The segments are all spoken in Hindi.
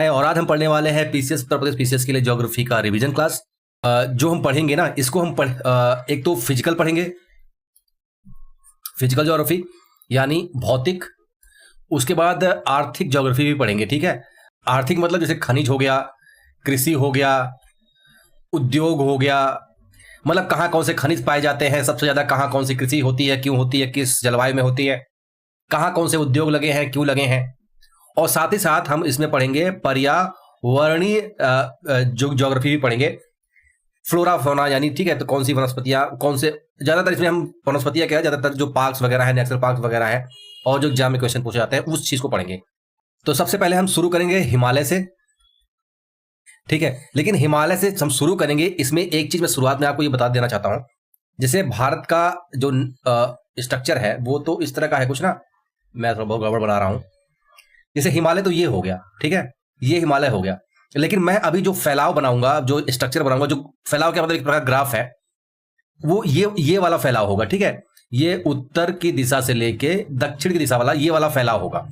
और आज हम पढ़ने वाले हैं पीसीएस उत्तर प्रदेश पीसीएस के लिए ज्योग्राफी का रिवीजन क्लास। जो हम पढ़ेंगे ना, इसको हम एक तो फिजिकल पढ़ेंगे, फिजिकल ज्योग्राफी यानी भौतिक। उसके बाद आर्थिक ज्योग्राफी भी पढ़ेंगे। ठीक है, आर्थिक मतलब जैसे खनिज हो गया, कृषि हो गया, उद्योग हो गया, मतलब कहाँ कौन से खनिज पाए जाते हैं, सबसे ज्यादा कहाँ कौन सी कृषि होती है, क्यों होती है, किस जलवायु में होती है, कहाँ कौन से उद्योग लगे हैं, क्यों लगे हैं। और साथ ही साथ हम इसमें पढ़ेंगे पर्यावरणीय ज्योग्राफी भी पढ़ेंगे, फ्लोरा फौना यानी, ठीक है, तो कौन सी वनस्पतियां, कौन से, ज्यादातर इसमें हम वनस्पतियां क्या है, ज्यादातर जो पार्क्स वगैरह है, नेशनल पार्क वगैरह है, और जो एग्जाम में क्वेश्चन पूछे जाते हैं उस चीज को पढ़ेंगे। तो सबसे पहले हम शुरू करेंगे हिमालय से। ठीक है, लेकिन हिमालय से हम शुरू करेंगे, इसमें एक चीज मैं शुरुआत में आपको ये बता देना चाहता हूं। जैसे भारत का जो स्ट्रक्चर है वो तो इस तरह का है कुछ ना, मैं थोड़ा बहुत गड़बड़ बना रहा हूं। जैसे हिमालय तो ये हो गया, ठीक है, ये हिमालय हो गया, लेकिन मैं अभी जो फैलाव बनाऊंगा, जो स्ट्रक्चर बनाऊंगा, जो फैलाव क्या मतलब एक प्रकार ग्राफ है, वो ये वाला फैलाव होगा। ठीक है, ये उत्तर की दिशा से लेके दक्षिण की दिशा वाला ये वाला फैलाव होगा।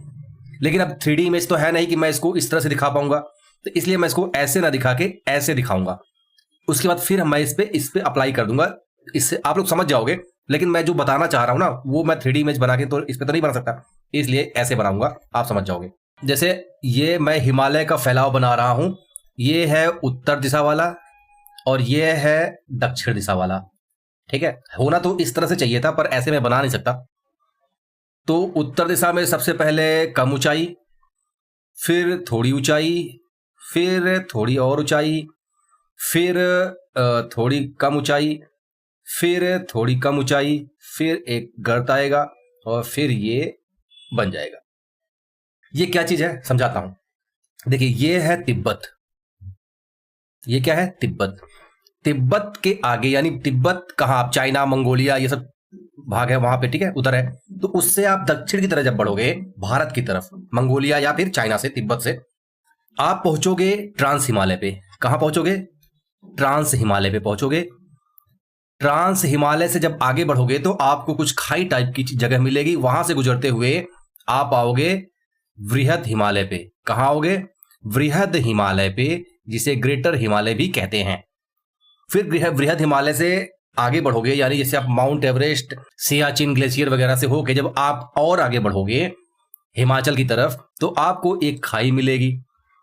लेकिन अब 3D इमेज तो है नहीं कि मैं इसको इस तरह से दिखा पाऊंगा, तो इसलिए मैं इसको ऐसे ना दिखा के ऐसे दिखाऊंगा। उसके बाद फिर मैं इस पे अप्लाई कर दूंगा, इससे आप लोग समझ जाओगे। लेकिन मैं जो बताना चाह रहा हूं ना, वो मैं 3D इमेज बना के तो इस पे तो नहीं बना सकता, इसलिए ऐसे बनाऊंगा, आप समझ जाओगे। जैसे ये मैं हिमालय का फैलाव बना रहा हूं, ये है उत्तर दिशा वाला और ये है दक्षिण दिशा वाला। ठीक है, होना तो इस तरह से चाहिए था, पर ऐसे मैं बना नहीं सकता। तो उत्तर दिशा में सबसे पहले कम ऊंचाई, फिर थोड़ी ऊंचाई, फिर थोड़ी और ऊंचाई, फिर थोड़ी कम ऊंचाई, फिर थोड़ी कम ऊंचाई, फिर एक गर्त आएगा और फिर ये बन जाएगा। ये क्या चीज है समझाता हूं। देखिए, ये है तिब्बत। ये क्या है? तिब्बत। तिब्बत के आगे यानी तिब्बत कहां, आप चाइना, मंगोलिया, ये सब भाग है वहां पे, ठीक है, उधर है। तो उससे आप दक्षिण की तरफ जब बढ़ोगे, भारत की तरफ, मंगोलिया या फिर चाइना से, तिब्बत से, आप पहुंचोगे ट्रांस हिमालय पे। कहां पहुंचोगे? ट्रांस हिमालय पे पहुंचोगे। ट्रांस हिमालय से जब आगे बढ़ोगे तो आपको कुछ खाई टाइप की जगह मिलेगी, वहां से गुजरते हुए आप आओगे वृहद हिमालय पे। कहां आओगे? वृहद हिमालय पे, जिसे ग्रेटर हिमालय भी कहते हैं। फिर वृहद हिमालय से आगे बढ़ोगे, यानी जैसे आप माउंट एवरेस्ट, सियाचिन ग्लेशियर वगैरह से होके जब आप और आगे बढ़ोगे हिमाचल की तरफ, तो आपको एक खाई मिलेगी।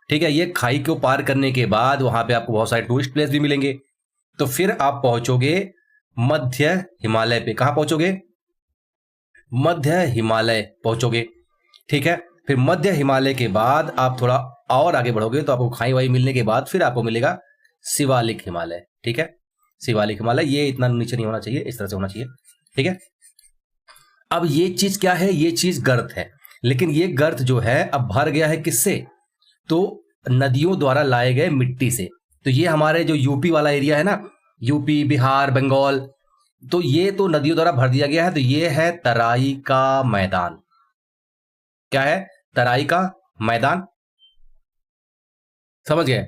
ठीक है, ये खाई को पार करने के बाद वहां पे आपको बहुत सारे टूरिस्ट प्लेस भी मिलेंगे। तो फिर आप पहुंचोगे मध्य हिमालय पे। कहां पहुंचोगे? मध्य हिमालय पहुंचोगे। ठीक है, फिर मध्य हिमालय के बाद आप थोड़ा और आगे बढ़ोगे तो आपको खाई वाई मिलने के बाद फिर आपको मिलेगा शिवालिक हिमालय। ठीक है, शिवालिक हिमालय, ये इतना नीचे नहीं होना चाहिए, इस तरह से होना चाहिए। ठीक है, अब ये चीज क्या है? ये चीज गर्त है, लेकिन ये गर्त जो है अब भर गया है किससे? तो नदियों द्वारा लाए गए मिट्टी से। तो ये हमारे जो यूपी वाला एरिया है ना, यूपी, बिहार, बंगाल, तो ये तो नदियों द्वारा भर दिया गया है। तो ये है तराई का मैदान। क्या है? तराई का मैदान। समझ गए?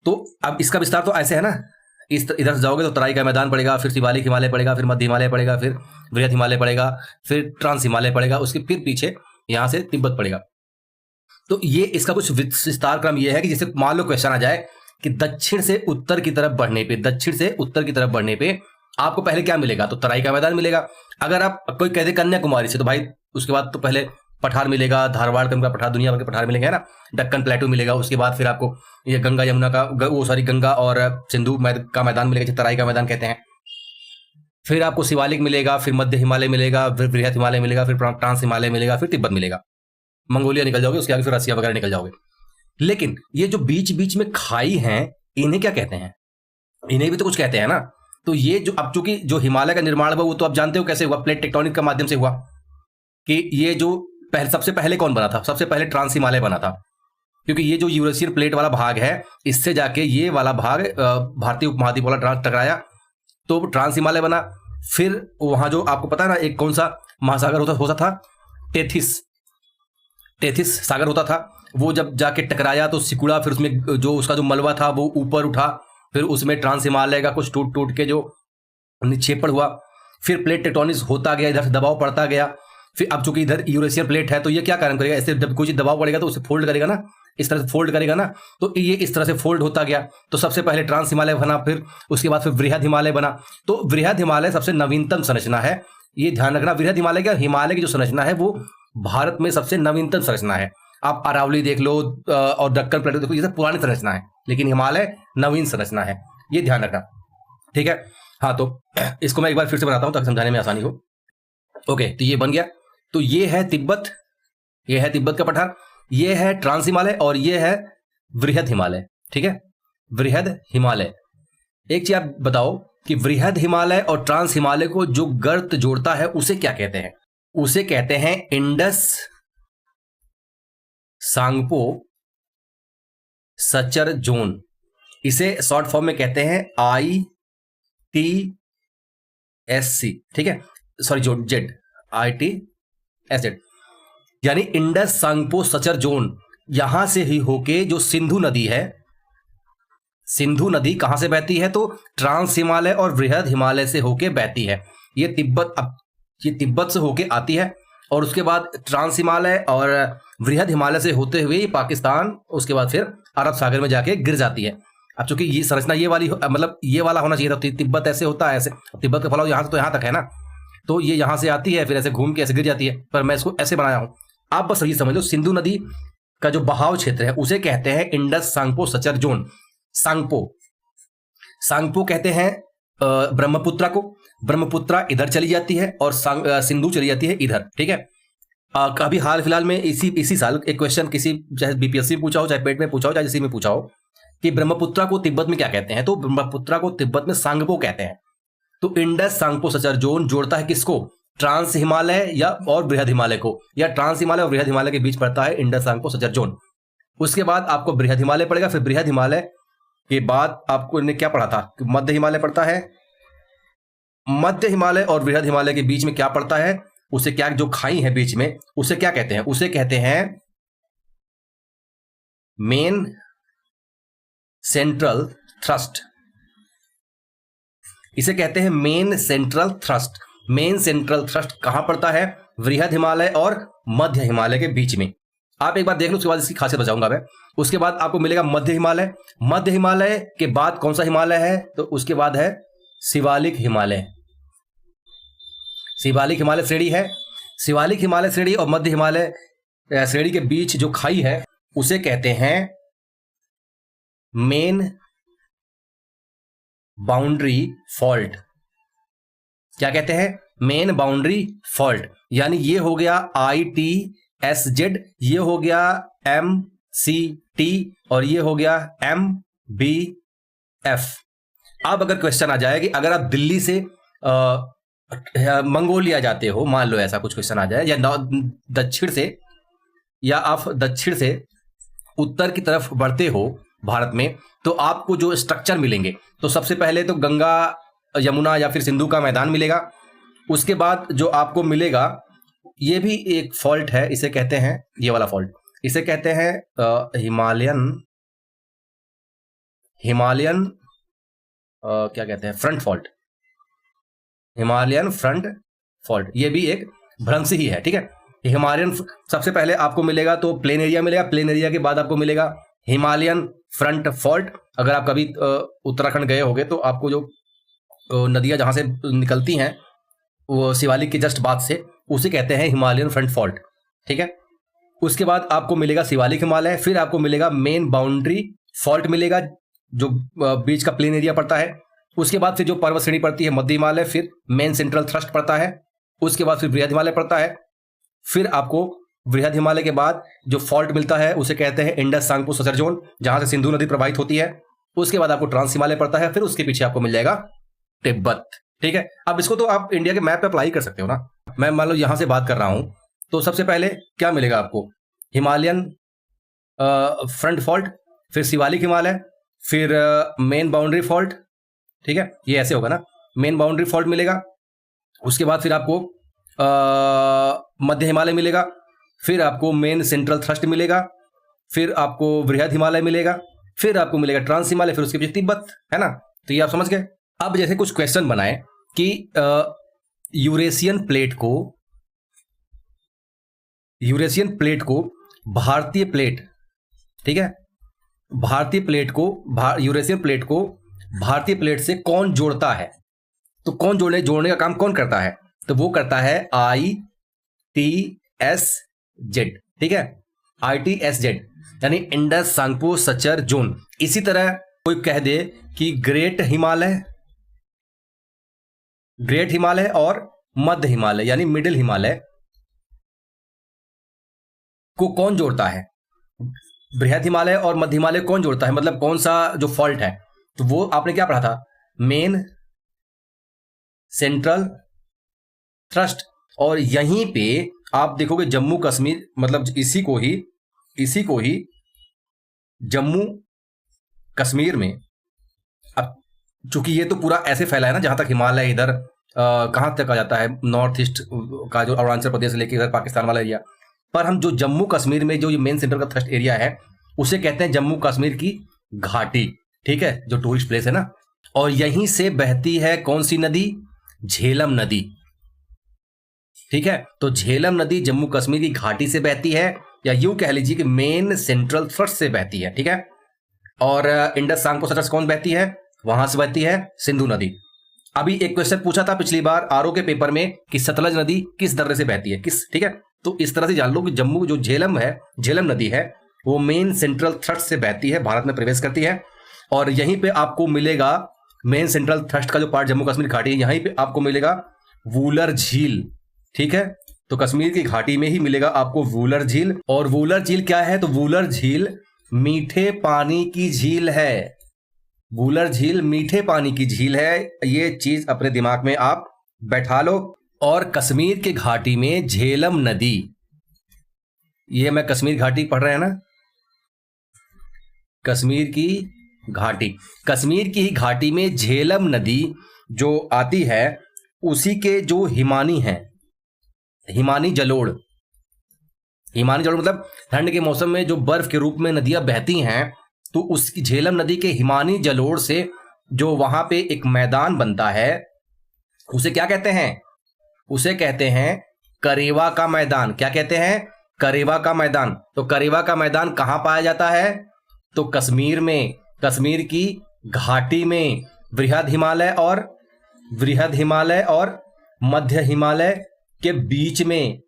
तो अब इसका विस्तार तो ऐसे है ना, इधर से जाओगे तो तराई का मैदान पड़ेगा, फिर शिवालिक हिमालय पड़ेगा, फिर मध्य हिमालय पड़ेगा, फिर वृहद हिमालय पड़ेगा, फिर ट्रांस हिमालय पड़ेगा, उसके फिर पीछे यहां से तिब्बत पड़ेगा। तो ये इसका कुछ विस्तार क्रम ये है कि जैसे मान लो क्वेश्चन आ जाए कि दक्षिण से उत्तर की तरफ बढ़ने पे, दक्षिण से उत्तर की तरफ बढ़ने पे आपको पहले क्या मिलेगा? तो तराई का मैदान मिलेगा। अगर आप कोई कह दे कन्याकुमारी से, तो भाई उसके बाद तो पहले पठार मिलेगा, धारवाड़ का पठार, दुनिया भर के पठार मिलेंगे, है ना, दक्कन प्लेटू मिलेगा। उसके बाद फिर आपको ये गंगा यमुना का, वो सारी गंगा और सिंधु का मैदान मिलेगा, जिसे तराई का मैदान कहते हैं। फिर आपको शिवालिक मिलेगा, फिर मध्य हिमालय मिलेगा, फिर वृहद हिमालय मिलेगा, फिर ट्रांस हिमालय मिलेगा, फिर तिब्बत मिलेगा, मंगोलिया निकल जाओगे, उसके आगे फिर रसिया वगैरह निकल जाओगे। लेकिन ये जो बीच बीच में खाई हैं, इन्हें क्या कहते हैं? इन्हें भी तो कुछ कहते हैं ना। तो ये जो, अब चूंकि जो हिमालय का निर्माण हुआ वो तो आप जानते हो कैसे हुआ, प्लेट टेक्टोनिक के माध्यम से हुआ। कि ये जो सबसे पहले कौन बना था? सबसे पहले ट्रांस हिमालय बना था, क्योंकि ये जो यूरेशियन प्लेट वाला भाग है, इससे जाके ये वाला भाग भारतीय उपमहाद्वीप वाला टकराया, तो ट्रांस हिमालय बना। फिर वहां जो आपको पता है ना, एक कौन सा महासागर होता था? टेथिस सागर होता था। वो जब जाके टकराया तो सिकुड़ा, फिर उसमें जो उसका जो मलबा था वो ऊपर उठा, फिर उसमें ट्रांस हिमालय का कुछ टूट टूट के जो निक्षेपण हुआ। फिर प्लेट टेक्टोनिक्स होता गया, इधर से दबाव पड़ता गया। फिर अब चूंकि इधर यूरेशियन प्लेट है, तो ये क्या कार्य करेगा? ऐसे जब कोई चीज दबाव पड़ेगा तो उसे फोल्ड करेगा ना, इस तरह से फोल्ड करेगा ना, तो ये इस तरह से फोल्ड होता गया। तो सबसे पहले ट्रांस हिमालय बना, फिर उसके बाद फिर वृहद हिमालय बना। तो वृहद हिमालय सबसे नवीनतम संरचना है, ये ध्यान रखना। वृहद हिमालय क्या, हिमालय की जो संरचना है वो भारत में सबसे नवीनतम संरचना है। आप अरावली देख लो और दक्कन प्लेटो देखो, ये सब पुरानी संरचना है, लेकिन हिमालय नवीन संरचना है, ये ध्यान रखना, ठीक है। हाँ, तो इसको मैं एक बार फिर से बनाता हूं ताकि समझाने में आसानी हो। ओके, तो ये बन गया। तो ये है तिब्बत, ये है तिब्बत का पठार, ये है ट्रांस हिमालय और ये है वृहद हिमालय, ठीक है, वृहद हिमालय। एक चीज आप बताओ कि वृहद हिमालय और ट्रांस हिमालय को जो गर्त जोड़ता है उसे क्या कहते हैं? उसे कहते हैं इंडस सांगपो सचर जोन। इसे शॉर्ट फॉर्म में कहते हैं ITSC, ठीक है, सॉरी जेड, ITSZ, यानी इंडस सांगपो सचर जोन। यहां से ही होके जो सिंधु नदी है, सिंधु नदी कहां से बहती है? तो ट्रांस हिमालय और वृहद हिमालय से होके बहती है। ये तिब्बत से होके आती है और उसके बाद ट्रांस हिमालय और वृहद हिमालय से होते हुए पाकिस्तान, उसके बाद फिर अरब सागर में जाके गिर जाती है। अब चूंकि ये संरचना ये वाली, मतलब ये वाला होना चाहिए था, तिब्बत ऐसे होता है, ऐसे तिब्बत का फैलाव यहां से तो यहां तक है ना, तो ये यहां से आती है फिर ऐसे घूम के ऐसे गिर जाती है, पर मैं इसको ऐसे बनाया हूं। आप बस ये समझ लो, सिंधु नदी का जो बहाव क्षेत्र है उसे कहते हैं Indus Tsangpo suture zone. Tsangpo कहते हैं ब्रह्मपुत्रा को, ब्रह्मपुत्रा इधर चली जाती है और सिंधु चली जाती है इधर, ठीक है। अभी हाल फिलहाल में इसी साल एक क्वेश्चन किसी, चाहे बीपीएससी पूछा हो, चाहे पेट में पूछा हो, चाहे किसी में पूछा हो कि ब्रह्मपुत्रा को तिब्बत में क्या कहते हैं, तो ब्रह्मपुत्रा को तिब्बत में सांगपो कहते हैं। तो इंडस सांगपो सचर जोन जोड़ता है किसको? ट्रांस हिमालय या और वृहद हिमालय को, या ट्रांस हिमालय और वृहद हिमालय के बीच पड़ता है इंडस सांगपो सचर जोन। उसके बाद आपको वृहद हिमालय पड़ेगा, फिर वृहद हिमालय के बाद आपको ने क्या पढ़ा था? मध्य हिमालय पड़ता है। मध्य हिमालय और वृहद हिमालय के बीच में क्या पड़ता है? उसे क्या, जो खाई है बीच में, उसे क्या कहते हैं? उसे कहते हैं मेन सेंट्रल थ्रस्ट। इसे कहते हैं main central thrust. Main central thrust कहां पड़ता है? वृहद हिमालय और मध्य हिमालय के बीच में। आप एक बार देख लो, उसके बाद इसकी खासियत बताऊंगा मैं। उसके बाद आपको मिलेगा मध्य हिमालय। मध्य हिमालय के बाद कौन सा हिमालय है? तो उसके बाद है शिवालिक हिमालय। शिवालिक हिमालय श्रेणी है। शिवालिक हिमालय श्रेणी और मध्य हिमालय श्रेणी के बीच जो खाई है उसे कहते हैं मेन बाउंड्री फॉल्ट। क्या कहते हैं? Main boundary fault. यानी ये हो गया ITSZ, ये हो गया MCT और ये हो गया MBF। अब अगर क्वेश्चन आ जाए कि अगर आप दिल्ली से मंगोलिया जाते हो, मान लो ऐसा कुछ क्वेश्चन आ जाए, या दक्षिण से, या आप दक्षिण से उत्तर की तरफ बढ़ते हो भारत में, तो आपको जो स्ट्रक्चर मिलेंगे, तो सबसे पहले तो गंगा यमुना या फिर सिंधु का मैदान मिलेगा। उसके बाद जो आपको मिलेगा, ये भी एक फॉल्ट है, इसे कहते हैं, ये वाला फॉल्ट इसे कहते हैं हिमालयन क्या कहते हैं, front fault, Himalayan front fault. ये भी एक भ्रंश ही है, ठीक है। हिमालयन सबसे पहले आपको मिलेगा तो प्लेन एरिया मिलेगा, प्लेन एरिया के बाद आपको मिलेगा हिमालयन फ्रंट फॉल्ट। अगर आप कभी उत्तराखंड गए होंगे तो आपको जो नदियां जहां से निकलती हैं वो शिवालिक के जस्ट बाद से, उसे कहते हैं हिमालयन फ्रंट फॉल्ट, ठीक है। उसके बाद आपको मिलेगा शिवालिक हिमालय, फिर आपको मिलेगा मेन बाउंड्री फॉल्ट मिलेगा जो बीच का प्लेन एरिया पड़ता है। उसके बाद फिर जो पर्वत श्रेणी पड़ती है मध्य हिमालय, फिर मेन सेंट्रल थ्रस्ट पड़ता है। उसके बाद फिर वृहद हिमालय पड़ता है। फिर आपको वृहद हिमालय के बाद जो फॉल्ट मिलता है उसे कहते हैं इंडस सांगपो सचर जोन, जहां से सिंधु नदी प्रवाहित होती है। उसके बाद आपको ट्रांस हिमालय पड़ता है, फिर उसके पीछे आपको मिल जाएगा तिब्बत, ठीक है। अब इसको तो आप इंडिया के मैप पे अप्लाई कर सकते हो ना। मैं मान लो यहां से बात कर रहा हूं, तो सबसे पहले क्या मिलेगा आपको? हिमालयन फ्रंट फॉल्ट, फिर शिवालिक हिमालय, फिर मेन बाउंड्री फॉल्ट, ठीक है। ये ऐसे होगा ना, मेन बाउंड्री फॉल्ट मिलेगा। उसके बाद फिर आपको मध्य हिमालय मिलेगा, फिर आपको मेन सेंट्रल थ्रस्ट मिलेगा, फिर आपको वृहद हिमालय मिलेगा, फिर आपको मिलेगा ट्रांस हिमालय, फिर उसके पीछे तिब्बत, है ना। तो ये आप समझ गए। अब जैसे कुछ क्वेश्चन बनाए कि यूरेशियन प्लेट को भारतीय प्लेट ठीक है। भारतीय प्लेट को यूरेशियन प्लेट को भारतीय प्लेट से कौन जोड़ता है? तो कौन जोड़ने का काम कौन करता है? तो वो करता है ITSZ, ठीक है, ITSZ यानी इंडस सांगपो सचर जोन। इसी तरह कोई कह दे कि ग्रेट हिमालय और मध्य हिमालय यानी मिडिल हिमालय को कौन जोड़ता है? बृहद हिमालय और मध्य हिमालय कौन जोड़ता है, मतलब कौन सा जो फॉल्ट है? तो वो आपने क्या पढ़ा था? Main central thrust. और यहीं पे आप देखोगे जम्मू कश्मीर, मतलब इसी को ही जम्मू कश्मीर में, अब चूंकि ये तो पूरा ऐसे फैला है ना, जहां तक हिमालय इधर कहां तक आ जाता है, नॉर्थ ईस्ट का जो अरुणाचल प्रदेश से लेकर इधर पाकिस्तान वाला एरिया, पर हम जो जम्मू कश्मीर में जो ये मेन सेंटर का थ्रस्ट एरिया है उसे कहते हैं जम्मू कश्मीर की घाटी, ठीक है, जो टूरिस्ट प्लेस है ना। और यहीं से बहती है कौन सी नदी? झेलम नदी, ठीक है। तो झेलम नदी जम्मू कश्मीर की घाटी से बहती है, या यूं कह लीजिए कि मेन सेंट्रल थ्रस्ट से बहती है, ठीक है। और इंडस सांगपो सचर कौन बहती है? वहां से बहती है सिंधु नदी। अभी एक क्वेश्चन पूछा था पिछली बार आरओ के पेपर में कि सतलज नदी किस दर्रे से बहती है, ठीक है। तो इस तरह से जान लो कि जम्मू जो झेलम नदी है वो मेन सेंट्रल थ्रस्ट से बहती है, भारत में प्रवेश करती है। और यहीं पे आपको मिलेगा मेन सेंट्रल थ्रस्ट का जो पार्ट जम्मू कश्मीर घाटी है, यहीं पे आपको मिलेगा वूलर झील, ठीक है। तो कश्मीर की घाटी में ही मिलेगा आपको वूलर झील। और वूलर झील क्या है? तो वूलर झील मीठे पानी की झील है। वूलर झील मीठे पानी की झील है, ये चीज अपने दिमाग में आप बैठा लो। और कश्मीर के घाटी में झेलम नदी, ये मैं कश्मीर घाटी पढ़ रहे हैं ना, कश्मीर की घाटी में झेलम नदी जो आती है उसी के जो हिमानी हैं, हिमानी जलोढ़ मतलब ठंड के मौसम में जो बर्फ के रूप में नदियां बहती हैं, तो उसकी झेलम नदी के हिमानी जलोढ़ से जो वहां पे एक मैदान बनता है उसे क्या कहते हैं? उसे कहते हैं करेवा का मैदान। क्या कहते हैं? करेवा का मैदान। तो करेवा का मैदान कहां पाया जाता है? तो कश्मीर में, कश्मीर की घाटी में, बृहद हिमालय और मध्य हिमालय के बीच में,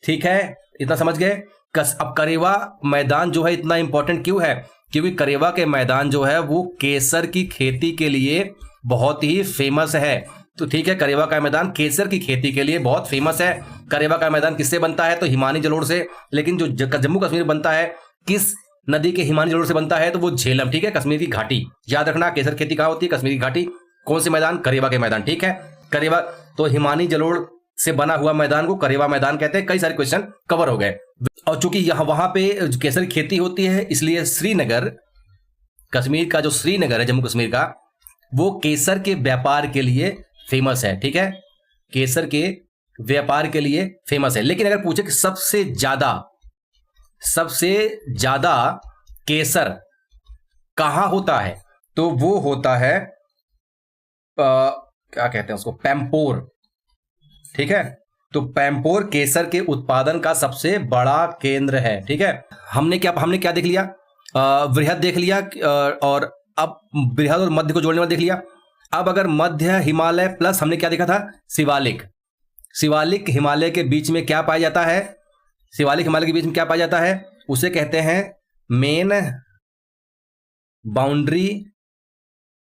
ठीक है, इतना समझ गए। अब करेवा मैदान जो है इतना इंपॉर्टेंट क्यों है? क्योंकि करेवा के मैदान जो है वो केसर की खेती के लिए बहुत ही फेमस है। तो ठीक है, करेवा का मैदान केसर की खेती के लिए बहुत फेमस है। करेवा का मैदान किससे बनता है? तो हिमानी जलोढ़ से। लेकिन जो जम्मू कश्मीर बनता है किस नदी के हिमानी जलोढ़ से बनता है? तो वो झेलम, ठीक है, कश्मीर की घाटी। याद रखना, केसर खेती कहां होती है? कश्मीरी घाटी। कौन से मैदान? करेवा के मैदान, ठीक है। करेवा तो हिमानी जलोढ़ से बना हुआ मैदान को करेवा मैदान कहते हैं। कई सारे क्वेश्चन कवर हो गए। और चूंकि यहां वहां पे केसर की खेती होती है, इसलिए श्रीनगर, कश्मीर का जो श्रीनगर है जम्मू कश्मीर का, वो केसर के व्यापार के लिए फेमस है, ठीक है, केसर के व्यापार के लिए फेमस है। लेकिन अगर पूछे कि सबसे ज्यादा केसर कहां होता है, तो वो होता है क्या कहते हैं उसको, पैम्पोर, ठीक है। तो पैम्पोर केसर के उत्पादन का सबसे बड़ा केंद्र है, ठीक है। हमने क्या देख लिया? बृहद देख लिया, और अब बृहद और मध्य को जोड़ने वाला देख लिया। अब अगर मध्य हिमालय प्लस हमने क्या देखा था? शिवालिक हिमालय के बीच में क्या पाया जाता है? शिवालिक हिमालय के बीच में क्या पाया जाता है? उसे कहते हैं मेन बाउंड्री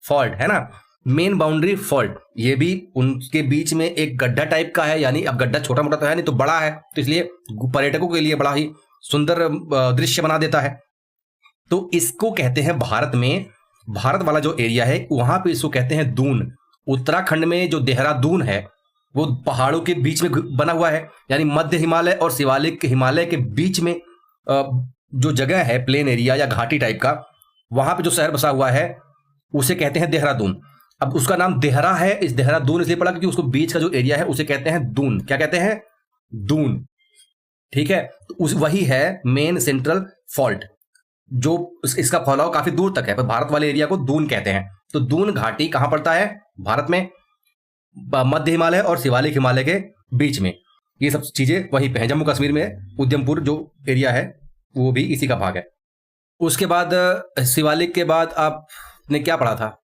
फॉल्ट, है ना, मेन बाउंड्री फॉल्ट। ये भी उनके बीच में एक गड्ढा टाइप का है, यानी अब गड्ढा छोटा मोटा तो है नहीं, तो बड़ा है, तो इसलिए पर्यटकों के लिए बड़ा ही सुंदर दृश्य बना देता है। तो इसको कहते हैं भारत वाला जो एरिया है वहां पे इसको कहते हैं दून। उत्तराखंड में जो देहरादून है वो पहाड़ों के बीच में बना हुआ है, यानी मध्य हिमालय और शिवालिक हिमालय के बीच में जो जगह है, प्लेन एरिया या घाटी टाइप का, वहां पे जो शहर बसा हुआ है उसे कहते हैं देहरादून। अब उसका नाम देहरा है, इस देहरादून इसलिए पड़ा क्योंकि उसको बीच का जो एरिया है उसे कहते हैं दून। क्या कहते हैं? दून, ठीक है। तो वही है मेन सेंट्रल फॉल्ट, जो इसका फैलाव काफी दूर तक है, पर भारत वाले एरिया को दून कहते हैं। तो दून घाटी कहां पड़ता है? भारत में, मध्य हिमालय और शिवालिक हिमालय के बीच में। ये सब चीजें वहीं पे हैं। जम्मू कश्मीर में उद्यमपुर जो एरिया है वो भी इसी का भाग है। उसके बाद शिवालिक के बाद आपने क्या पढ़ा था?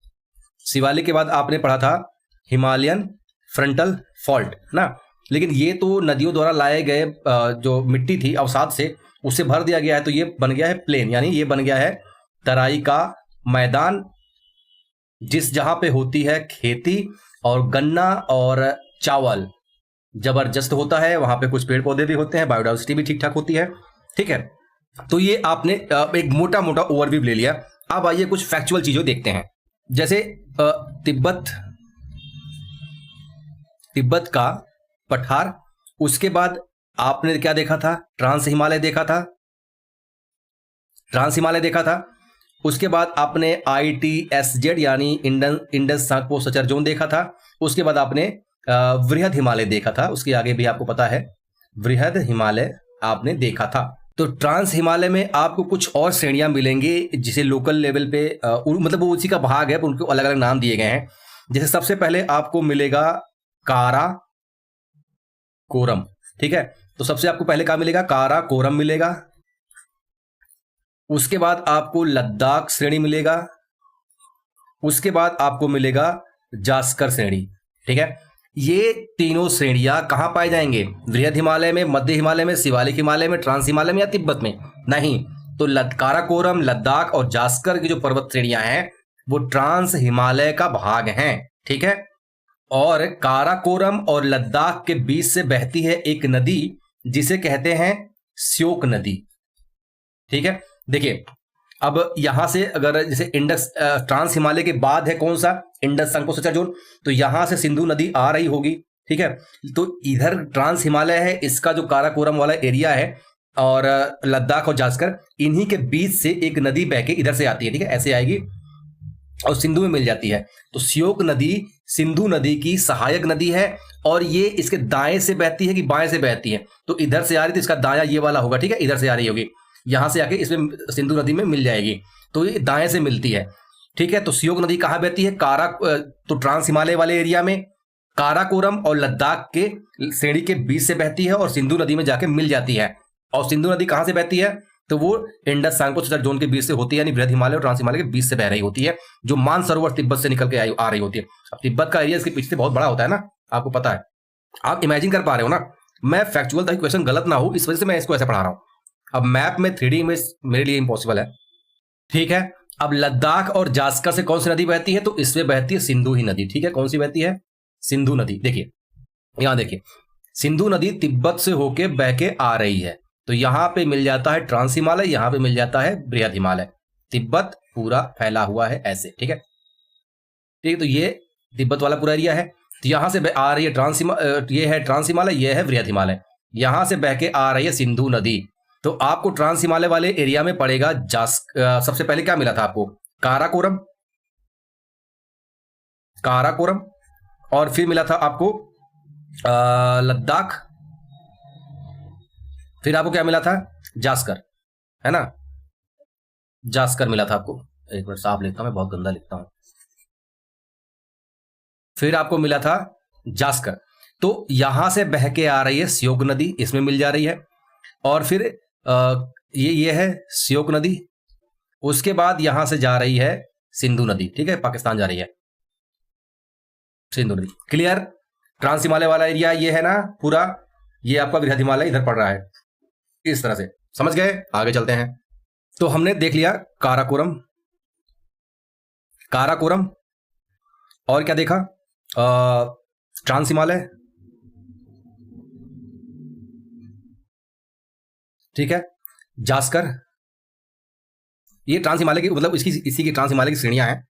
शिवालिक के बाद आपने पढ़ा था हिमालयन फ्रंटल फॉल्ट ना। लेकिन ये तो नदियों द्वारा लाए गए जो मिट्टी थी अवसाद से, उससे भर दिया गया है, तो ये बन गया है प्लेन, यानी ये बन गया है तराई का मैदान, जिस जहां पे होती है खेती और गन्ना और चावल जबरदस्त होता है। वहां पे कुछ पेड़ पौधे भी होते हैं, बायोडाइवर्सिटी भी ठीक ठाक होती है। ठीक है, तो ये आपने एक मोटा मोटा ओवरव्यू ले लिया। अब आइए कुछ फैक्चुअल चीजों देखते हैं। जैसे तिब्बत का पठार, उसके बाद आपने क्या देखा था? ट्रांस हिमालय देखा था, ट्रांस हिमालय देखा था। उसके बाद आपने ITSZ यानी इंडस सांगपो सचर जोन देखा था। उसके बाद आपने वृहद हिमालय देखा था, उसके आगे भी आपको पता है वृहद हिमालय आपने देखा था। तो ट्रांस हिमालय में आपको कुछ और श्रेणियां मिलेंगी, जिसे लोकल लेवल पे मतलब वो उसी का भाग है, पर उनको अलग अलग नाम दिए गए हैं। जैसे सबसे पहले आपको मिलेगा कारा कोरम। ठीक है, तो सबसे आपको पहले क्या मिलेगा? कारा कोरम मिलेगा। उसके बाद आपको लद्दाख श्रेणी मिलेगा। उसके बाद आपको मिलेगा जास्कर श्रेणी। ठीक है, ये तीनों श्रेणियां कहां पाए जाएंगे? वृहद हिमालय में, मध्य हिमालय में, शिवालिक हिमालय में, ट्रांस हिमालय में या तिब्बत में? नहीं, तो काराकोरम, लद्दाख और जास्कर की जो पर्वत श्रेणियां हैं वो ट्रांस हिमालय का भाग हैं। ठीक है, और काराकोरम और लद्दाख के बीच से बहती है एक नदी जिसे कहते हैं श्योक नदी। ठीक है, देखिए अब यहां से अगर जैसे इंडस ट्रांस हिमालय के बाद है कौन सा? इंडस सांगपो सचर जोन, तो यहां से सिंधु नदी आ रही होगी। ठीक है, तो इधर ट्रांस हिमालय है, इसका जो काराकोरम वाला एरिया है, और लद्दाख और जास्कर, इन्हीं के बीच से एक नदी बह के इधर से आती है। ठीक है, ऐसे आएगी और सिंधु में मिल जाती है। तो श्योक नदी सिंधु नदी की सहायक नदी है, और ये इसके दाएं से बहती है कि बाएं से बहती है? तो इधर से आ रही, तो इसका दाया ये वाला होगा। ठीक है, इधर से आ रही होगी, यहां से आके इसमें सिंधु नदी में मिल जाएगी, तो ये दाएं से मिलती है। ठीक है, तो श्योक नदी कहां बहती है? तो ट्रांस हिमालय वाले एरिया में काराकोरम और लद्दाख के श्रेणी के बीच से बहती है और सिंधु नदी में जाके मिल जाती है। और सिंधु नदी कहां से बहती है? तो वो इंडस सांगपो सचर जोन के बीच से होती है, यानी वृहद हिमालय और ट्रांस हिमालय के बीच से बह रही होती है, जो मानसरोवर तिब्बत से निकल के आ रही होती है। अब तिब्बत का एरिया इसके पीछे से बहुत बड़ा होता है ना, आपको पता है, आप इमेजिन कर पा रहे हो ना। मैं फैक्चुअल ताकि क्वेश्चन गलत ना हो, इस वजह से मैं इसको ऐसे पढ़ा रहा हूं। अब मैप में 3D इमेज मेरे लिए इंपॉसिबल है। ठीक है, अब लद्दाख और जास्कर से कौन सी नदी बहती है? तो इसमें बहती है सिंधु ही नदी। ठीक है, कौन सी बहती है? सिंधु नदी। देखिए यहां देखिए, सिंधु नदी तिब्बत से होके बह के आ रही है, तो यहां पे मिल जाता है ट्रांस हिमालय, यहां पे मिल जाता है वृहद हिमालय। तिब्बत पूरा फैला हुआ है ऐसे। ठीक है, ठीक है, तो ये तिब्बत वाला पूरा एरिया है। तो यहां से आ रही है ये है ट्रांस हिमालय, ये है वृहद हिमालय, यहां से बह के आ रही है सिंधु नदी। तो आपको ट्रांस हिमालय वाले एरिया में पड़ेगा सबसे पहले क्या मिला था आपको? काराकोरम, काराकोरम, और फिर मिला था आपको लद्दाख, फिर आपको क्या मिला था? जास्कर, है ना, जास्कर मिला था आपको। एक मिनट साफ लिखता हूं, मैं बहुत गंदा लिखता हूं। फिर आपको मिला था जास्कर, तो यहां से बह के आ रही है श्योक नदी, इसमें मिल जा रही है। और फिर ये है श्योक नदी, उसके बाद यहां से जा रही है सिंधु नदी। ठीक है, पाकिस्तान जा रही है सिंधु नदी। क्लियर? ट्रांस हिमालय वाला एरिया ये है ना पूरा, ये आपका वृहद हिमालय इधर पड़ रहा है, इस तरह से। समझ गए? आगे चलते हैं। तो हमने देख लिया काराकोरम, काराकोरम, और क्या देखा? ट्रांस हिमालय। ठीक है, जास्कर, ये ट्रांस हिमालय की मतलब इसी की ट्रांस हिमालय की श्रेणियां हैं।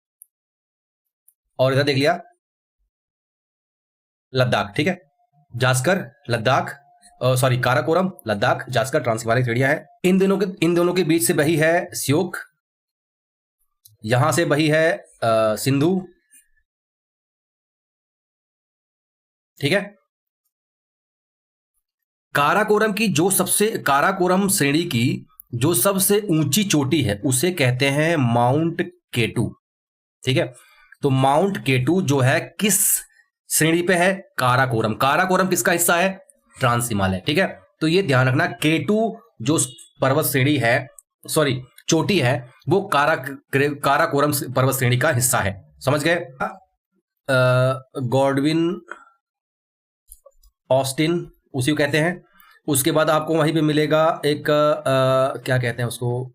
और इधर देख लिया लद्दाख। ठीक है, जास्कर, लद्दाख, सॉरी काराकोरम, लद्दाख, जास्कर, ट्रांस हिमालय की श्रेणियां हैं। इन दोनों के बीच से बही है श्योक, यहां से बही है सिंधु। ठीक है, काराकोरम श्रेणी की जो सबसे ऊंची चोटी है उसे कहते हैं माउंट केटू। ठीक है, तो माउंट केटू जो है किस श्रेणी पे है? काराकोरम। काराकोरम किसका हिस्सा है? ट्रांस हिमालय। ठीक है, तो ये ध्यान रखना, केटू जो पर्वत श्रेणी है, सॉरी चोटी है वो काराकोरम पर्वत श्रेणी का हिस्सा है। समझ गए? गॉडविन ऑस्टिन उसी को कहते हैं। उसके बाद आपको वहीं पे मिलेगा एक क्या कहते हैं उसको,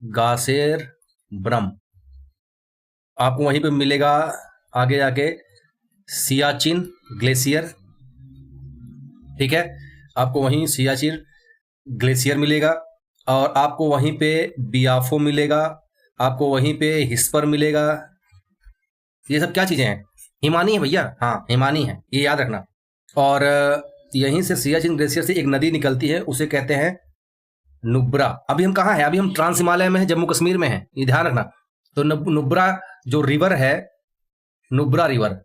गासेर ब्रम। आपको वहीं पे मिलेगा आगे जाके सियाचिन ग्लेशियर। ठीक है, आपको वहीं सियाचिन ग्लेशियर मिलेगा। और आपको वहीं पे बियाफो मिलेगा, आपको वहीं पे हिस्पर मिलेगा। ये सब क्या चीजें हैं? हिमानी है भैया, हाँ हिमानी है, ये याद रखना। और यहीं से सियाचिन ग्लेशियर से एक नदी निकलती है, उसे कहते हैं नुब्रा। अभी हम कहाँ हैं? अभी हम ट्रांस हिमालय में हैं, जम्मू कश्मीर में हैं, ये ध्यान रखना। तो नुब्रा जो रिवर है, नुब्रा रिवर,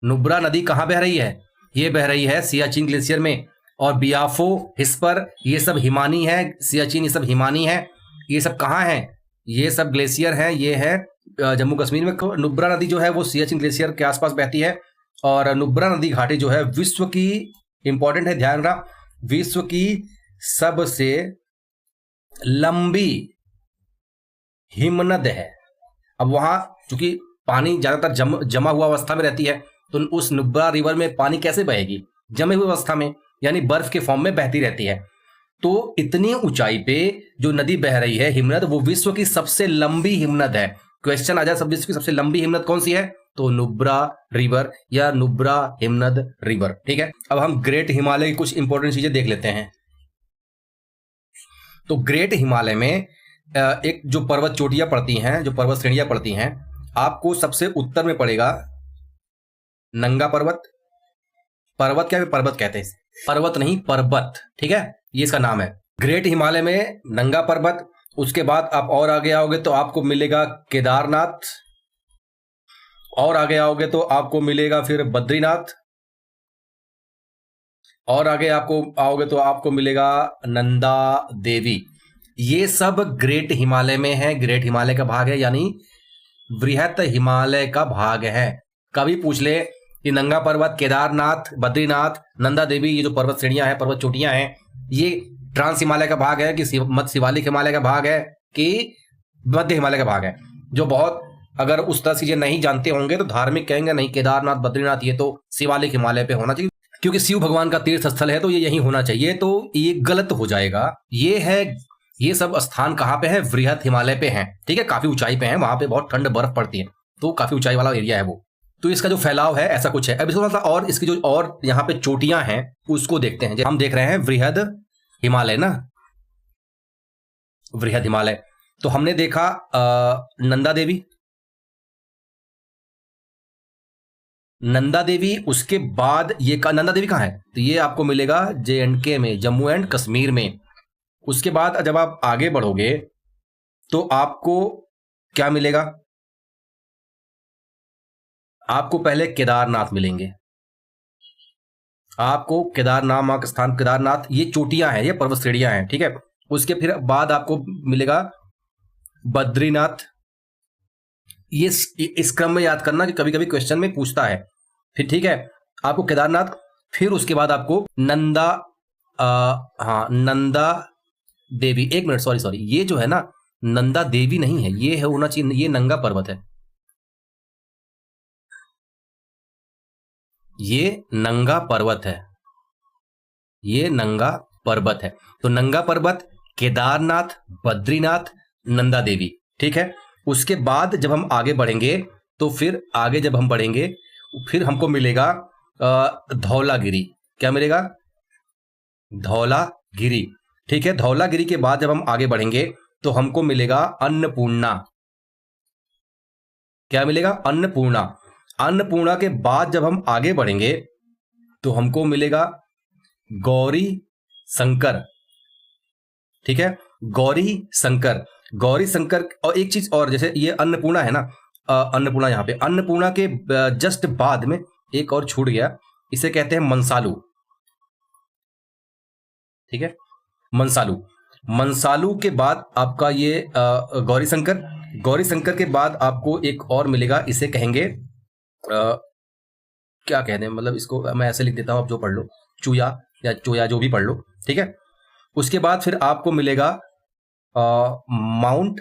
नुब्रा नदी कहाँ बह रही है? ये बह रही है सियाचिन ग्लेशियर में। और बियाफो, हिस्पर, ये सब हिमानी है। सियाचिन ये सब हिमानी है। ये सब कहाँ है? ये सब ग्लेशियर हैं, ये है जम्मू कश्मीर में। नुब्रा नदी जो है वो सियाचिन ग्लेशियर के आसपास बहती है। और नुब्रा नदी घाटी जो है विश्व की, इंपॉर्टेंट है, ध्यान रखना, विश्व की सबसे लंबी हिमनद है। अब वहां चूंकि पानी ज्यादातर जमा हुआ अवस्था में रहती है, तो उस नुब्रा रिवर में पानी कैसे बहेगी? जमे हुई अवस्था में, यानी बर्फ के फॉर्म में बहती रहती है। तो इतनी ऊंचाई पे जो नदी बह रही है हिमनद, वो विश्व की सबसे लंबी हिमनद है। क्वेश्चन आ जाए सब, विश्व की सबसे लंबी हिमनद कौन सी है? तो नुब्रा रिवर या नुब्रा हिमनद रिवर। ठीक है, अब हम ग्रेट हिमालय की कुछ इंपॉर्टेंट चीजें देख लेते हैं। तो ग्रेट हिमालय में एक जो पर्वत चोटियां पड़ती हैं, जो पर्वत श्रेणियां पड़ती हैं, आपको सबसे उत्तर में पड़ेगा नंगा पर्वत। पर्वत क्या, पर्वत कहते हैं, पर्वत नहीं पर्वत, ठीक है, ये इसका नाम है। ग्रेट हिमालय में नंगा पर्वत। उसके बाद आप और आगे आओगे तो आपको मिलेगा केदारनाथ। और आगे आओगे तो आपको मिलेगा फिर बद्रीनाथ। और आगे आपको आओगे तो आपको मिलेगा नंदा देवी। ये सब ग्रेट हिमालय में है, ग्रेट हिमालय का भाग है, यानी वृहत हिमालय का भाग है। कभी पूछ ले कि नंगा पर्वत, केदारनाथ, बद्रीनाथ, नंदा देवी, ये जो पर्वत श्रेणियां हैं, पर्वत चोटियां हैं, ये ट्रांस हिमालय का भाग है कि मध्य शिवालिक हिमालय का भाग है कि मध्य हिमालय का भाग है? जो बहुत, अगर उस तरह चीजें नहीं जानते होंगे तो धार्मिक कहेंगे नहीं, केदारनाथ बद्रीनाथ ये तो शिवालिक हिमालय पे होना चाहिए, क्योंकि शिव भगवान का तीर्थ स्थल है, तो ये यही होना चाहिए। तो ये गलत हो जाएगा। ये है, ये सब स्थान कहाँ पे है? वृहत हिमालय पे है। ठीक है, काफी ऊंचाई पे है, वहां पे बहुत ठंड बर्फ पड़ती है, तो काफी ऊंचाई वाला एरिया है वो। तो इसका जो फैलाव है ऐसा कुछ है। अब इसको मतलब और इसकी जो और यहाँ पे चोटियां हैं उसको देखते हैं। हम देख रहे हैं वृहद हिमालय ना, वृहद हिमालय। तो हमने देखा नंदा देवी, नंदा देवी। उसके बाद ये नंदा देवी कहाँ है? तो ये आपको मिलेगा JNK में, जम्मू एंड कश्मीर में। उसके बाद जब आप आगे बढ़ोगे तो आपको क्या मिलेगा? आपको पहले केदारनाथ मिलेंगे। आपको केदारनाथ नामक स्थान, केदारनाथ, ये चोटियां हैं, ये पर्वत श्रेणियां हैं। ठीक है, उसके फिर बाद आपको मिलेगा बद्रीनाथ। ये इस क्रम में याद करना कि कभी कभी क्वेश्चन में पूछता है। फिर ठीक है, आपको केदारनाथ, फिर उसके बाद आपको नंदा, हाँ नंदा देवी। एक मिनट, सॉरी, ये जो है ना नंदा देवी नहीं है, ये है होना चाहिए, ये नंगा पर्वत है, ये नंगा पर्वत है, ये नंगा पर्वत है। तो नंगा पर्वत, केदारनाथ, बद्रीनाथ, नंदा देवी। ठीक है, उसके बाद जब हम आगे बढ़ेंगे तो फिर आगे जब हम बढ़ेंगे फिर हमको मिलेगा धौलागिरी। क्या मिलेगा? धौलागिरी। ठीक है, धौलागिरी के बाद जब हम आगे बढ़ेंगे तो हमको मिलेगा अन्नपूर्णा। क्या मिलेगा? अन्नपूर्णा। अन्नपूर्णा के बाद जब हम आगे बढ़ेंगे तो हमको मिलेगा गौरी शंकर। ठीक है, गौरी शंकर, गौरी शंकर। और एक चीज और, जैसे ये अन्नपूर्णा है ना, अन्नपूर्णा, यहाँ पे अन्नपूर्णा के जस्ट बाद में एक और छूट गया, इसे कहते हैं मंसालू। ठीक है, मंसालू। मंसालू के बाद आपका ये गौरी शंकर। गौरी शंकर के बाद आपको एक और मिलेगा, इसे कहेंगे क्या कहते हैं, मतलब इसको मैं ऐसे लिख देता हूं, आप जो पढ़ लो, चूया या चोया, जो भी पढ़ लो। ठीक है, उसके बाद फिर आपको मिलेगा माउंट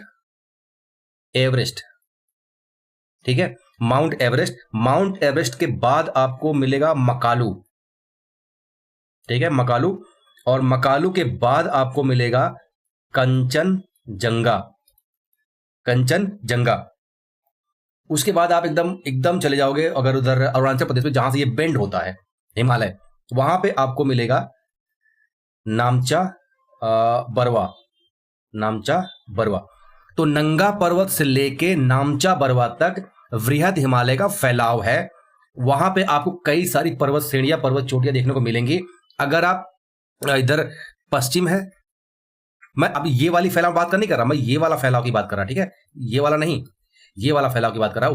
एवरेस्ट, ठीक है, माउंट एवरेस्ट। माउंट एवरेस्ट के बाद आपको मिलेगा मकालू, ठीक है, मकालू। और मकालू के बाद आपको मिलेगा कंचनजंगा, कंचनजंगा। उसके बाद आप एकदम एकदम चले जाओगे अगर उधर अरुणाचल प्रदेश में, जहां से ये बेंड होता है हिमालय, वहां पे आपको मिलेगा नामचा बरवा, नामचा बरवा। तो नंगा पर्वत से लेके नामचा बरवा तक वृहद हिमालय का फैलाव है। वहां पे आपको कई सारी पर्वत श्रेणियां, पर्वत चोटियां देखने को मिलेंगी। अगर आप इधर पश्चिम है, मैं अब ये वाली फैलाव बात नहीं कर रहा, मैं ये वाला फैलाव की बात कर रहा, ठीक है, ये वाला नहीं, ये वाला फैलाव की बात कर रहा।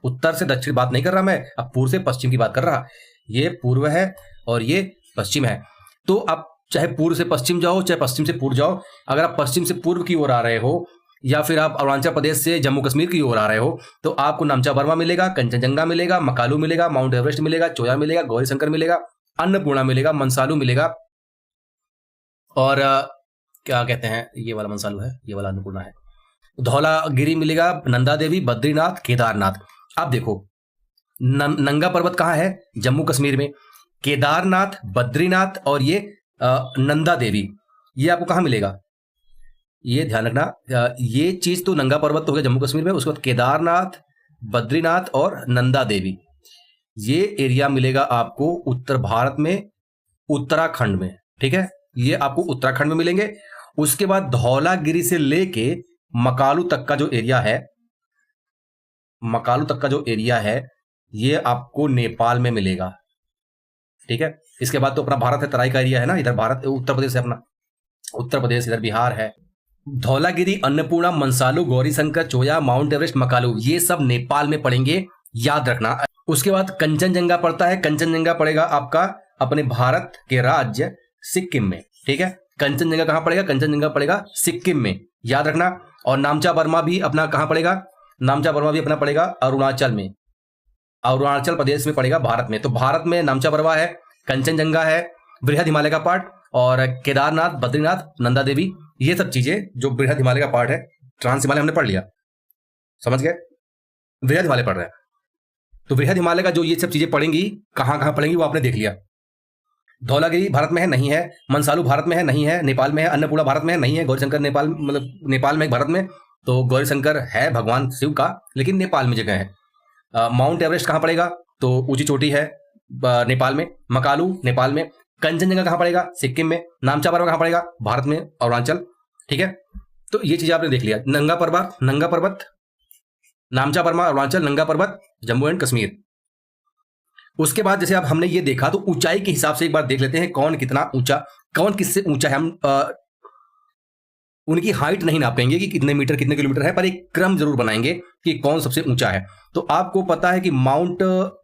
उत्तर से दक्षिण बात नहीं कर रहा मैं, अब पूर्व से पश्चिम की बात कर रहा। ये पूर्व है और ये पश्चिम है। तो आप चाहे पूर्व से पश्चिम जाओ, चाहे पश्चिम से पूर्व जाओ, अगर आप पश्चिम से पूर्व की ओर आ रहे हो या फिर आप अरुणाचल प्रदेश से जम्मू कश्मीर की ओर आ रहे हो, तो आपको नामचा बर्मा मिलेगा, कंचनजंगा मिलेगा, मकालू मिलेगा, माउंट एवरेस्ट मिलेगा, चोया मिलेगा, गौरीशंकर मिलेगा, अन्नपूर्णा मिलेगा, मनसालू मिलेगा, और क्या कहते हैं, ये वाला मनसालू है, ये वाला अन्नपूर्णा है, धौलागिरी मिलेगा, नंदा देवी, बद्रीनाथ, केदारनाथ। अब देखो नंगा पर्वत कहाँ है? जम्मू कश्मीर में। केदारनाथ, बद्रीनाथ और ये नंदा देवी, ये आपको कहाँ मिलेगा? ये ध्यान रखना, ये चीज तो नंगा पर्वत तो हो गया जम्मू कश्मीर में, उसके बाद केदारनाथ, बद्रीनाथ और नंदा देवी, ये एरिया मिलेगा आपको उत्तर भारत में, उत्तराखंड में, ठीक है, ये आपको उत्तराखंड में मिलेंगे। उसके बाद धौलागिरी से लेके मकालू तक का जो एरिया है, मकालू तक का जो एरिया है, ये आपको नेपाल में मिलेगा, ठीक है। इसके बाद तो अपना भारत है, तराई का एरिया है ना, इधर भारत, उत्तर प्रदेश है अपना, उत्तर प्रदेश, इधर बिहार है। धौलागिरी, अन्नपूर्णा, मनसालू, गौरीशंकर, चोया, माउंट एवरेस्ट, मकालू, ये सब नेपाल में पड़ेंगे, याद रखना। उसके बाद कंचनजंगा पड़ता है, कंचनजंगा पड़ेगा आपका अपने भारत के राज्य सिक्किम में, ठीक है। कंचनजंगा कहां पड़ेगा? कंचनजंगा पड़ेगा सिक्किम में, याद रखना। और नामचा बर्मा भी अपना कहां पड़ेगा? नामचा बर्मा भी अपना पड़ेगा अरुणाचल में, अरुणाचल प्रदेश में पड़ेगा भारत में। तो भारत में नामचा बर्मा है, कंचनजंगा है, बृहद हिमालय का पार्ट, और केदारनाथ, बद्रीनाथ, नंदा देवी, ये सब चीजें जो बृहद हिमालय का पार्ट है। ट्रांस हिमालय हमने पढ़ लिया, समझ गए, बृहद हिमालय पढ़ रहे हैं। तो बृहद हिमालय का जो ये सब चीजें पड़ेंगी, कहां कहां पड़ेंगी वो आपने देख लिया। धौलागिरी भारत में है, नहीं है। मनसालू भारत में है, नहीं है। नेपाल में है। अन्नपूर्णा भारत में है, नहीं है। गौरीशंकर नेपाल, मतलब नेपाल में, भारत में। तो गौरीशंकर है भगवान शिव का, लेकिन नेपाल में जगह है। माउंट एवरेस्ट कहां पड़ेगा? तो ऊंची चोटी है नेपाल में। मकालू नेपाल में। कंचनजंगा कहां पड़ेगा? सिक्किम में। नामचा बर्मा कहां पड़ेगा? भारत में, अरुणाचल, ठीक है। तो ये चीजें आपने देख लिया। नंगा पर्वत, नामचा बर्मा अरुणाचल, नंगा पर्वत जम्मू एंड कश्मीर। उसके बाद जैसे अब हमने ये देखा, तो ऊंचाई के हिसाब से एक बार देख लेते हैं कौन कितना ऊंचा, कौन किससे ऊंचा है। हम उनकी हाइट नहीं नापेंगे कि कितने मीटर कितने किलोमीटर है, पर एक क्रम जरूर बनाएंगे कि कौन सबसे ऊंचा है। तो आपको पता है कि माउंट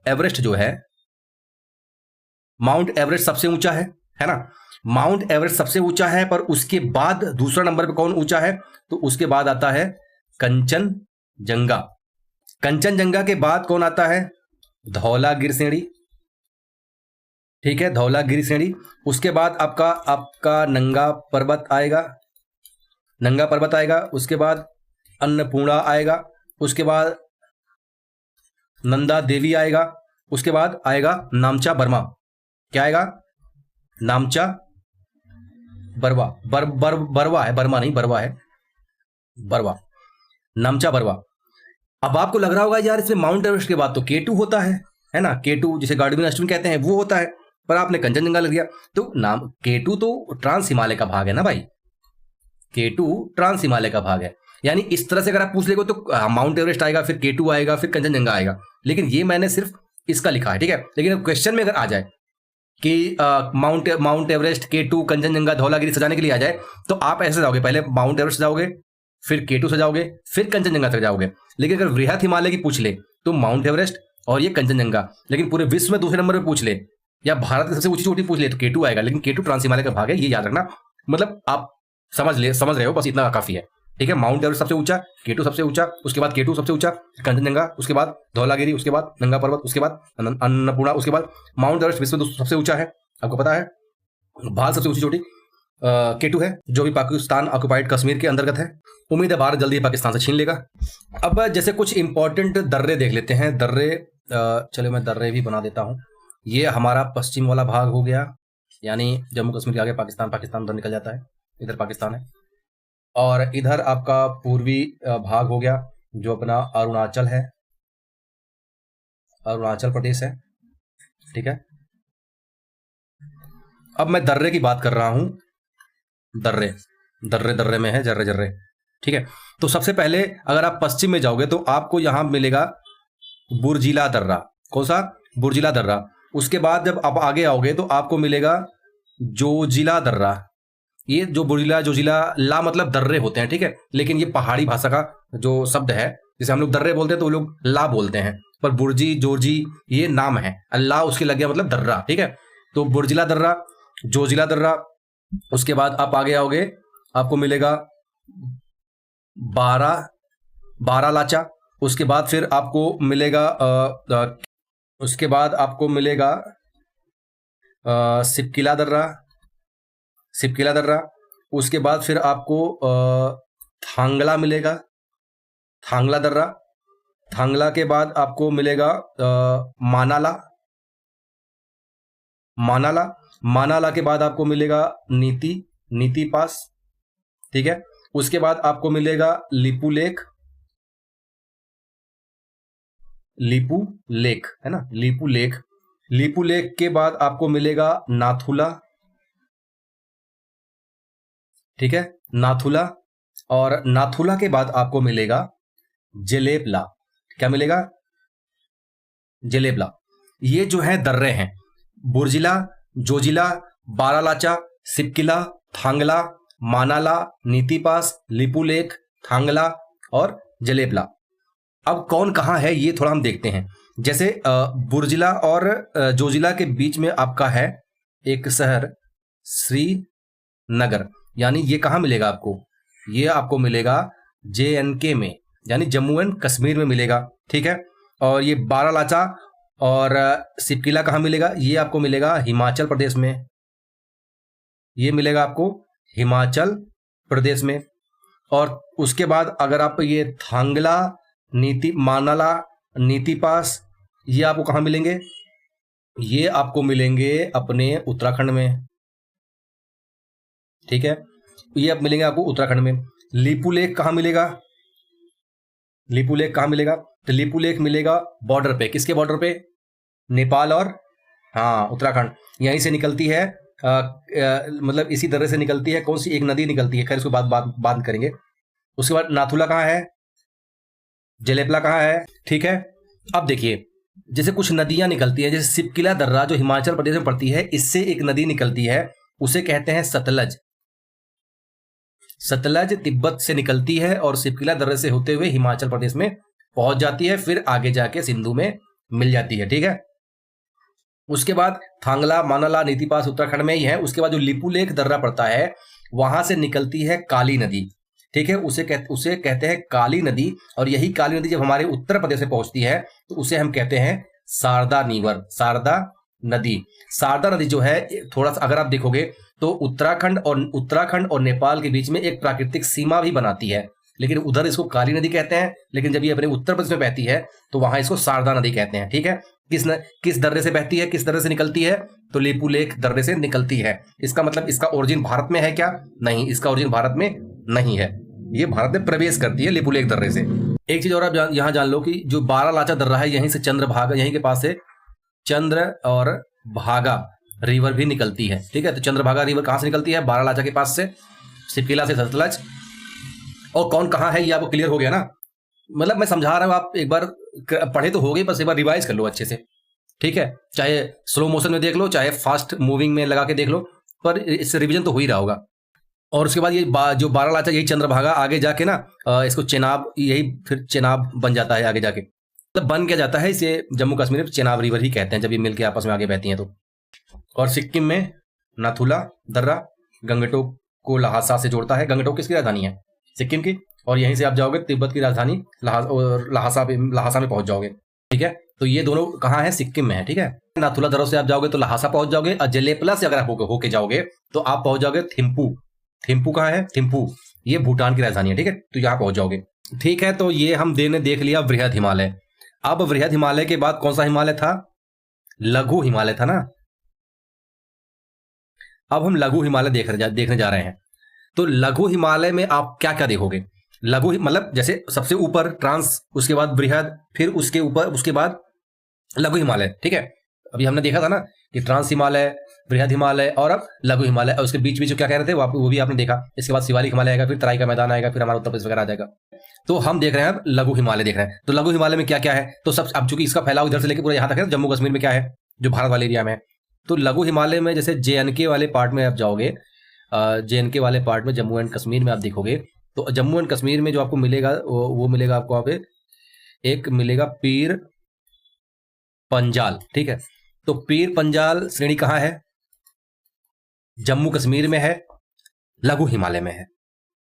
एवरेस्ट जो है, माउंट एवरेस्ट सबसे ऊंचा है ना। माउंट एवरेस्ट सबसे ऊंचा है, पर उसके बाद दूसरा नंबर पे कौन ऊंचा है? तो उसके बाद आता है कंचनजंगा। कंचनजंगा के बाद कौन आता है? धौलागिरी श्रेणी, ठीक है, धौलागिरी श्रेणी। उसके बाद आपका नंगा पर्वत आएगा, नंगा पर्वत आएगा। उसके बाद अन्नपूर्णा आएगा। उसके बाद नंदा देवी आएगा। उसके बाद आएगा नामचा बर्मा। क्या आएगा? नामचा बरवा, बरवा है, बर्मा नहीं, बरवा है, बरवा, नामचा बरवा। अब आपको लग रहा होगा यार इसमें माउंट एवरेस्ट के बाद तो K2 होता है ना, K2 जिसे गार्डविन अष्टविन कहते हैं, वो होता है, पर आपने कंचनजंगा लग दिया। तो नाम K2 तो ट्रांस हिमालय का भाग है ना भाई, K2 ट्रांस हिमालय का भाग है। यानी इस तरह से अगर आप पूछ लेगो तो माउंट एवरेस्ट आएगा, फिर K2 आएगा, फिर कंचनजंगा आएगा। लेकिन ये मैंने सिर्फ इसका लिखा है, ठीक है। लेकिन क्वेश्चन में अगर आ जाए कि mount Everest, K2, Kanchenjunga, Dhaulagiri सजाने के लिए आ जाए, तो आप ऐसे जाओगे, पहले माउंट एवरेस्ट सजाओगे, फिर K2 सजाओगे, फिर कंचनजंगा तक जाओगे। लेकिन अगर वृहद हिमालय की पूछ ले तो माउंट एवरेस्ट और ये कंचनजंगा। लेकिन पूरे विश्व में दूसरे नंबर पे पूछ ले या भारत की सबसे ऊंची चोटी पूछ ले तो K2 आएगा। लेकिन K2 ट्रांस हिमालय का भाग है, ये याद रखना। मतलब आप समझ रहे हो, बस इतना काफी है, ठीक है। माउंट एवरेस्ट सबसे ऊंचा, K2 सबसे ऊंचा, उसके बाद K2 सबसे ऊंचा, कंचनजंगा, उसके बाद धौलागिरी, उसके बाद नंगा पर्वत, उसके बाद अन्नपूर्णा, उसके बाद माउंट एवरेस्ट विश्व में सबसे ऊंचा है, आपको पता है। भारत सबसे ऊंची चोटी, केटू है, जो भी पाकिस्तान ऑक्युपाइड कश्मीर के अंतर्गत है। उम्मीद है भारत जल्दी पाकिस्तान से छीन लेगा। अब जैसे कुछ इंपॉर्टेंट दर्रे देख लेते हैं। दर्रे, चलो मैं दर्रे भी बना देता हूँ। ये हमारा पश्चिम वाला भाग हो गया, यानी जम्मू कश्मीर के आगे पाकिस्तान, पाकिस्तान उधर निकल जाता है, इधर पाकिस्तान है। और इधर आपका पूर्वी भाग हो गया जो अपना अरुणाचल है, अरुणाचल प्रदेश है, ठीक है। अब मैं दर्रे की बात कर रहा हूं। दर्रे दर्रे दर्रे में है, जर्रे जर्रे, ठीक है। तो सबसे पहले अगर आप पश्चिम में जाओगे तो आपको यहां मिलेगा बुर्जिला दर्रा। कौन सा? बुर्जिला दर्रा। उसके बाद जब आप आगे आओगे तो आपको मिलेगा जोजिला दर्रा। ये जो बुर्जिला जोजिला, ला मतलब दर्रे होते हैं, ठीक है, लेकिन ये पहाड़ी भाषा का जो शब्द है, जिसे हम लोग दर्रे बोलते हैं तो वो लोग ला बोलते हैं, पर बुर्जी जोर्जी ये नाम है, अल्लाह उसके लग गया मतलब दर्रा, ठीक है। तो बुर्जिला दर्रा, जोजिला दर्रा। उसके बाद आप आगे आओगे, आपको मिलेगा बारालाचा। उसके बाद फिर आपको मिलेगा उसके बाद आपको मिलेगा सिपकिला दर्रा, सिपकिला दर्रा। उसके बाद फिर आपको थांगला मिलेगा, थांगला दर्रा। थांगला के बाद आपको मिलेगा मानाला, मानाला। मानाला के बाद आपको मिलेगा नीति, नीति पास, ठीक है। उसके बाद आपको मिलेगा लिपू लेक, लिपू लेक है ना, लिपू लेक। लिपू लेक के बाद आपको मिलेगा नाथुला, ठीक है, नाथुला। और नाथुला के बाद आपको मिलेगा जेलेपला। क्या मिलेगा? जेलेपला। ये जो है दर्रे हैं, बुर्जिला, जोजिला, बारालाचा, सिपकिला, थांगला, मानाला, नीति पास, लिपू लेक, थांगला और जलेपला। अब कौन कहां है ये थोड़ा हम देखते हैं। जैसे बुर्जिला और जोजिला के बीच में आपका है एक शहर श्रीनगर, यानी ये कहां मिलेगा आपको? ये आपको मिलेगा JNK में, यानी जम्मू एंड कश्मीर में मिलेगा, ठीक है। और ये बारालाचा और सिपकिला कहां मिलेगा? ये आपको मिलेगा हिमाचल प्रदेश में, ये मिलेगा आपको हिमाचल प्रदेश में। और उसके बाद अगर आप ये थांगला, नीति, मानाला, नीति पास, ये आपको कहां मिलेंगे? ये आपको मिलेंगे अपने उत्तराखंड में, ठीक है, ये अब मिलेंगे आपको उत्तराखंड में। लिपू लेक कहां मिलेगा? लिपू लेक कहां मिलेगा? तो लिपू लेक मिलेगा बॉर्डर पे, किसके बॉर्डर पे? नेपाल और उत्तराखंड। यहीं से निकलती है मतलब इसी तरह से निकलती है, कौन सी एक नदी निकलती है, खैर उसको बात करेंगे। उसके बाद नाथुला कहां है? जलेपला कहां है? ठीक है। अब देखिए, जैसे कुछ नदियां निकलती है, जैसे सिपकिला दर्रा जो हिमाचल प्रदेश में पड़ती है, इससे एक नदी निकलती है, उसे कहते हैं सतलज। सतलज तिब्बत से निकलती है और सिपकिला दर्रे से होते हुए हिमाचल प्रदेश में पहुंच जाती है, फिर आगे जाके सिंधु में मिल जाती है, ठीक है। उसके बाद थांगला, मानाला, नीति पास उत्तराखंड में ही है। उसके बाद जो लिपू लेक दर्रा पड़ता है, वहां से निकलती है काली नदी, ठीक है, उसे कहते हैं काली नदी। और यही काली नदी जब हमारे उत्तर प्रदेश में पहुंचती है तो उसे हम कहते हैं शारदा नीवर, शारदा नदी। शारदा नदी जो है, थोड़ा सा अगर आप देखोगे तो उत्तराखंड और नेपाल के बीच में एक प्राकृतिक सीमा भी बनाती है, लेकिन उधर इसको काली नदी कहते हैं, लेकिन जब ये अपने उत्तर प्रदेश में बहती है तो वहां इसको शारदा नदी कहते हैं, ठीक है। किस दर्रे से बहती है, किस दर्रे से निकलती है? तो लिपू लेक दर्रे से निकलती है। इसका मतलब इसका ओरिजिन भारत में है क्या? नहीं, इसका ओरिजिन भारत में नहीं है, ये भारत में प्रवेश करती है लिपू लेक दर्रे से। एक चीज और आप यहाँ जान लो कि जो बारालाचा दर्रा है, यहीं से चंद्रभागा, यहीं के पास से चंद्र और भागा रिवर भी निकलती है, ठीक है। तो चंद्रभागा रिवर कहां से निकलती है? बारालाचा के पास से, सिपकिला से सतलज। और कौन कहां है ये आपको क्लियर हो गया ना? मतलब मैं समझा रहा हूं, आप एक बार पढ़े तो हो गए, बस एक बार रिवाइज कर लो अच्छे से, ठीक है। चाहे स्लो मोशन में देख लो, चाहे फास्ट मूविंग में लगा के देख लो, पर इससे रिवीजन तो हो ही रहा होगा। और उसके बाद ये जो बारालाचा, यही चंद्रभागा आगे जाके ना इसको चेनाब, यही फिर चेनाब बन जाता है आगे जाके। मतलब बन क्या जाता है, इसे जम्मू कश्मीर में चेनाब रिवर ही कहते हैं जब ये मिलके आपस में आगे बहती हैं तो। और सिक्किम में नाथुला दर्रा गंगटोक को लहासा से जोड़ता है। गंगटोक किसकी राजधानी है? सिक्किम की। और यहीं से आप जाओगे तिब्बत की राजधानी लहासा में पहुंच जाओगे। ठीक है। तो ये दोनों कहाँ है? सिक्किम में है। ठीक है। नाथुला दर्रो से आप जाओगे तो लहासा पहुंच जाओगे, और जलेपला से अगर आप होके जाओगे तो आप पहुंच जाओगे थिम्पू। थिम्पू कहाँ है? थिम्पू ये भूटान की राजधानी है। ठीक है। तो यहाँ पहुंच जाओगे। ठीक है। तो ये हम देख लिया वृहद हिमालय। अब वृहद हिमालय के बाद कौन सा हिमालय था? लघु हिमालय था ना। अब हम लघु हिमालय देखने जा रहे हैं। तो लघु हिमालय में आप क्या क्या देखोगे? लघु मतलब जैसे सबसे ऊपर ट्रांस, उसके बाद वृहद, फिर उसके ऊपर उसके बाद लघु हिमालय। ठीक है। अभी हमने देखा था ना कि ट्रांस हिमालय, वृहद हिमालय और अब लघु हिमालय, और उसके बीच बीच क्या कह रहे थे वो भी आपने देखा। इसके बाद शिवालिक हिमालय आएगा, फिर तराई का मैदान आएगा, फिर हमारा उत्तर प्रदेश वगैरह आ जाएगा। तो हम देख रहे हैं अब लघु हिमालय देख रहे हैं। तो लघु हिमालय में क्या क्या है? तो सब अब चूंकि इसका फैलाव इधर से लेकर पूरा यहाँ तक है, जम्मू कश्मीर में क्या है जो भारत वाले एरिया में है। तो लघु हिमालय में जैसे JNK वाले पार्ट में आप जाओगे, JNK वाले पार्ट में, जम्मू एंड कश्मीर में आप देखोगे तो जम्मू एंड कश्मीर में जो आपको मिलेगा वो मिलेगा आपको वहां पे एक मिलेगा पीर पंजाल। ठीक है। तो पीर पंजाल श्रेणी कहाँ है? जम्मू कश्मीर में है, लघु हिमालय में है।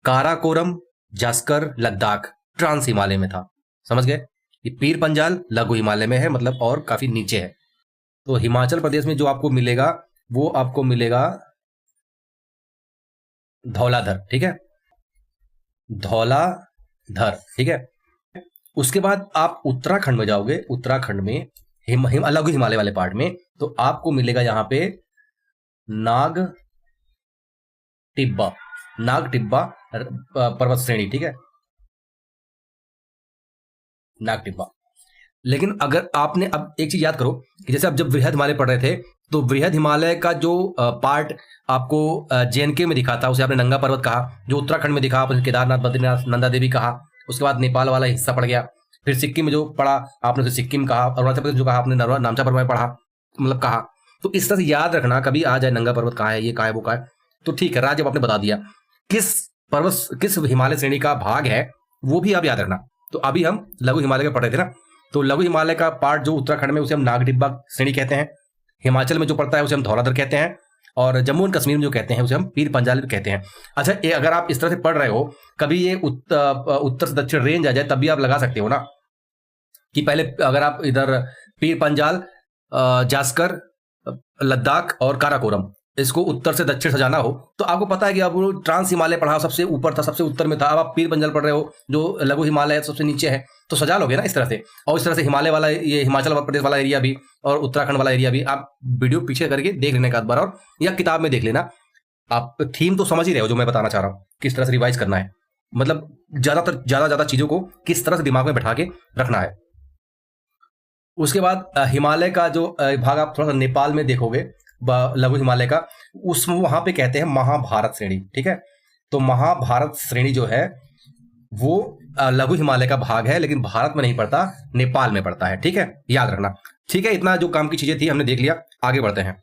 काराकोरम, जास्कर, लद्दाख ट्रांस हिमालय में था। समझ गए? ये पीर पंजाल लघु हिमालय में है, मतलब और काफी नीचे है। तो हिमाचल प्रदेश में जो आपको मिलेगा वो आपको मिलेगा धौलाधर। ठीक है। धौलाधर। ठीक है। उसके बाद आप उत्तराखंड में जाओगे, उत्तराखंड में लघु हिमालय वाले पार्ट में, तो आपको मिलेगा यहां पे नाग टिब्बा पर्वत श्रेणी। ठीक है। नाग टिब्बा। लेकिन अगर आपने अब एक चीज याद करो कि जैसे अब जब वृहद हिमालय पढ़ रहे थे तो वृहद हिमालय का जो पार्ट आपको JNK में दिखा था उसे आपने नंगा पर्वत कहा, जो उत्तराखंड में दिखा आपने केदारनाथ, बद्रीनाथ, नंदा देवी कहा। उसके बाद नेपाल वाला हिस्सा पड़ गया। फिर सिक्किम में जो पढ़ा आपने उसे सिक्किम कहा। अरुणाचल प्रदेश जो कहा आपने नामचा पर्वत में पढ़ा, मतलब कहा। तो इस तरह से याद रखना, कभी आ जाए नंगा पर्वत कहाँ है, ये कहाँ है, वो कहाँ है, तो ठीक है। राज्य आपने बता दिया, किस हिमालय श्रेणी का भाग है वो भी आप याद रखना। तो अभी हम लघु हिमालय का पढ़ रहे थे ना, तो लघु हिमालय का पार्ट जो उत्तराखंड में उसे हम नाग टिब्बा श्रेणी कहते हैं, हिमाचल में जो पड़ता है उसे हम धौलाधर कहते हैं, और जम्मू एंड कश्मीर में जो कहते हैं उसे हम पीर पंजाल कहते हैं। अच्छा, ये अगर आप इस तरह से पढ़ रहे हो, कभी ये उत्तर से दक्षिण रेंज आ जाए तब भी आप लगा सकते हो ना कि पहले अगर आप इधर पीर पंजाल, जास्कर, लद्दाख और काराकोरम इसको उत्तर से दक्षिण सजाना हो, तो आपको पता है कि अब वो ट्रांस हिमालय पढ़ा सबसे ऊपर था, सबसे उत्तर में था। अब आप पीर पंजाल पढ़ रहे हो जो लघु हिमालय सबसे नीचे है, तो सजा लोगे ना इस तरह से। और इस तरह से हिमालय वाला, ये हिमाचल प्रदेश वाला एरिया भी और उत्तराखंड वाला एरिया भी आप वीडियो पीछे करके देख लेने का एक बार, और या किताब में देख लेना। आप थीम तो समझ ही रहे हो जो मैं बताना चाह रहा हूँ, किस तरह से रिवाइज करना है, मतलब ज्यादा चीजों को किस तरह से दिमाग में बैठा के रखना है। उसके बाद हिमालय का जो भाग आप थोड़ा सा नेपाल में देखोगे लघु हिमालय का, उसमें वहां पे कहते हैं महाभारत श्रेणी। ठीक है। तो महाभारत श्रेणी जो है वो लघु हिमालय का भाग है, लेकिन भारत में नहीं पड़ता, नेपाल में पड़ता है। ठीक है, याद रखना। ठीक है, इतना जो काम की चीजें थी हमने देख लिया, आगे बढ़ते हैं।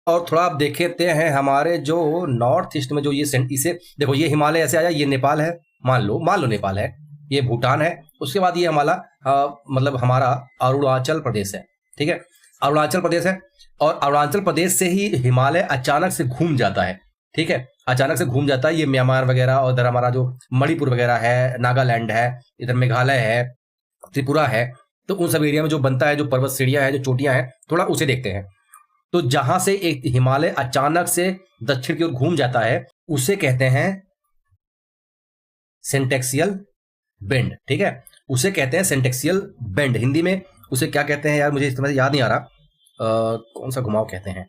और थोड़ा आप देखते हैं हमारे जो नॉर्थ ईस्ट में जो ये इसे देखो, ये हिमालय ऐसे आया, ये नेपाल है, मान लो नेपाल है, ये भूटान है। उसके बाद ये मतलब हमारा अरुणाचल प्रदेश है। ठीक है, अरुणाचल प्रदेश है, और अरुणाचल प्रदेश से ही हिमालय अचानक से घूम जाता है। ठीक है, अचानक से घूम जाता है, ये म्यांमार वगैरह और इधर हमारा जो मणिपुर वगैरह है, नागालैंड है, इधर मेघालय है, त्रिपुरा है, तो उन सब एरिया में जो बनता है, जो पर्वत श्रेणियां हैं, जो चोटियां हैं, थोड़ा उसे देखते हैं। तो जहां से एक हिमालय अचानक से दक्षिण की ओर घूम जाता है उसे कहते हैं सिंटेक्सियल बेंड। ठीक है, उसे कहते हैं सिंटेक्सियल बेंड। हिंदी में उसे क्या कहते हैं यार, मुझे इस समय याद नहीं आ रहा, कौन सा घुमाव कहते हैं,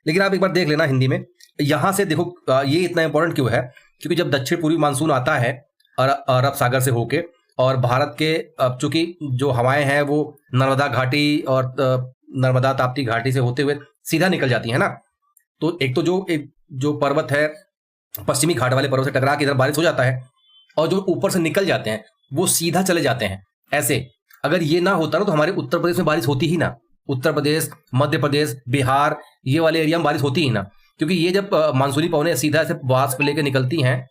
लेकिन आप एक बार देख लेना हिंदी में। यहां से देखो, ये इतना इंपॉर्टेंट क्यों है, क्योंकि जब दक्षिण पूर्वी मानसून आता है अरब सागर से होके, और भारत के चूंकि जो हवाएं हैं वो नर्मदा घाटी और नर्मदा ताप्ती घाटी से होते हुए सीधा निकल जाती है ना, तो एक तो जो पर्वत है पश्चिमी घाट वाले पर्वत से टकरा के इधर बारिश हो जाता है, और जो ऊपर से निकल जाते हैं वो सीधा चले जाते हैं ऐसे। अगर ये ना होता ना तो हमारे उत्तर प्रदेश में बारिश होती ही ना, उत्तर प्रदेश, मध्य प्रदेश, बिहार, ये वाले एरिया में बारिश होती ही ना, क्योंकि ये जब मानसूनी पवनें सीधा से वास को लेकर निकलती हैं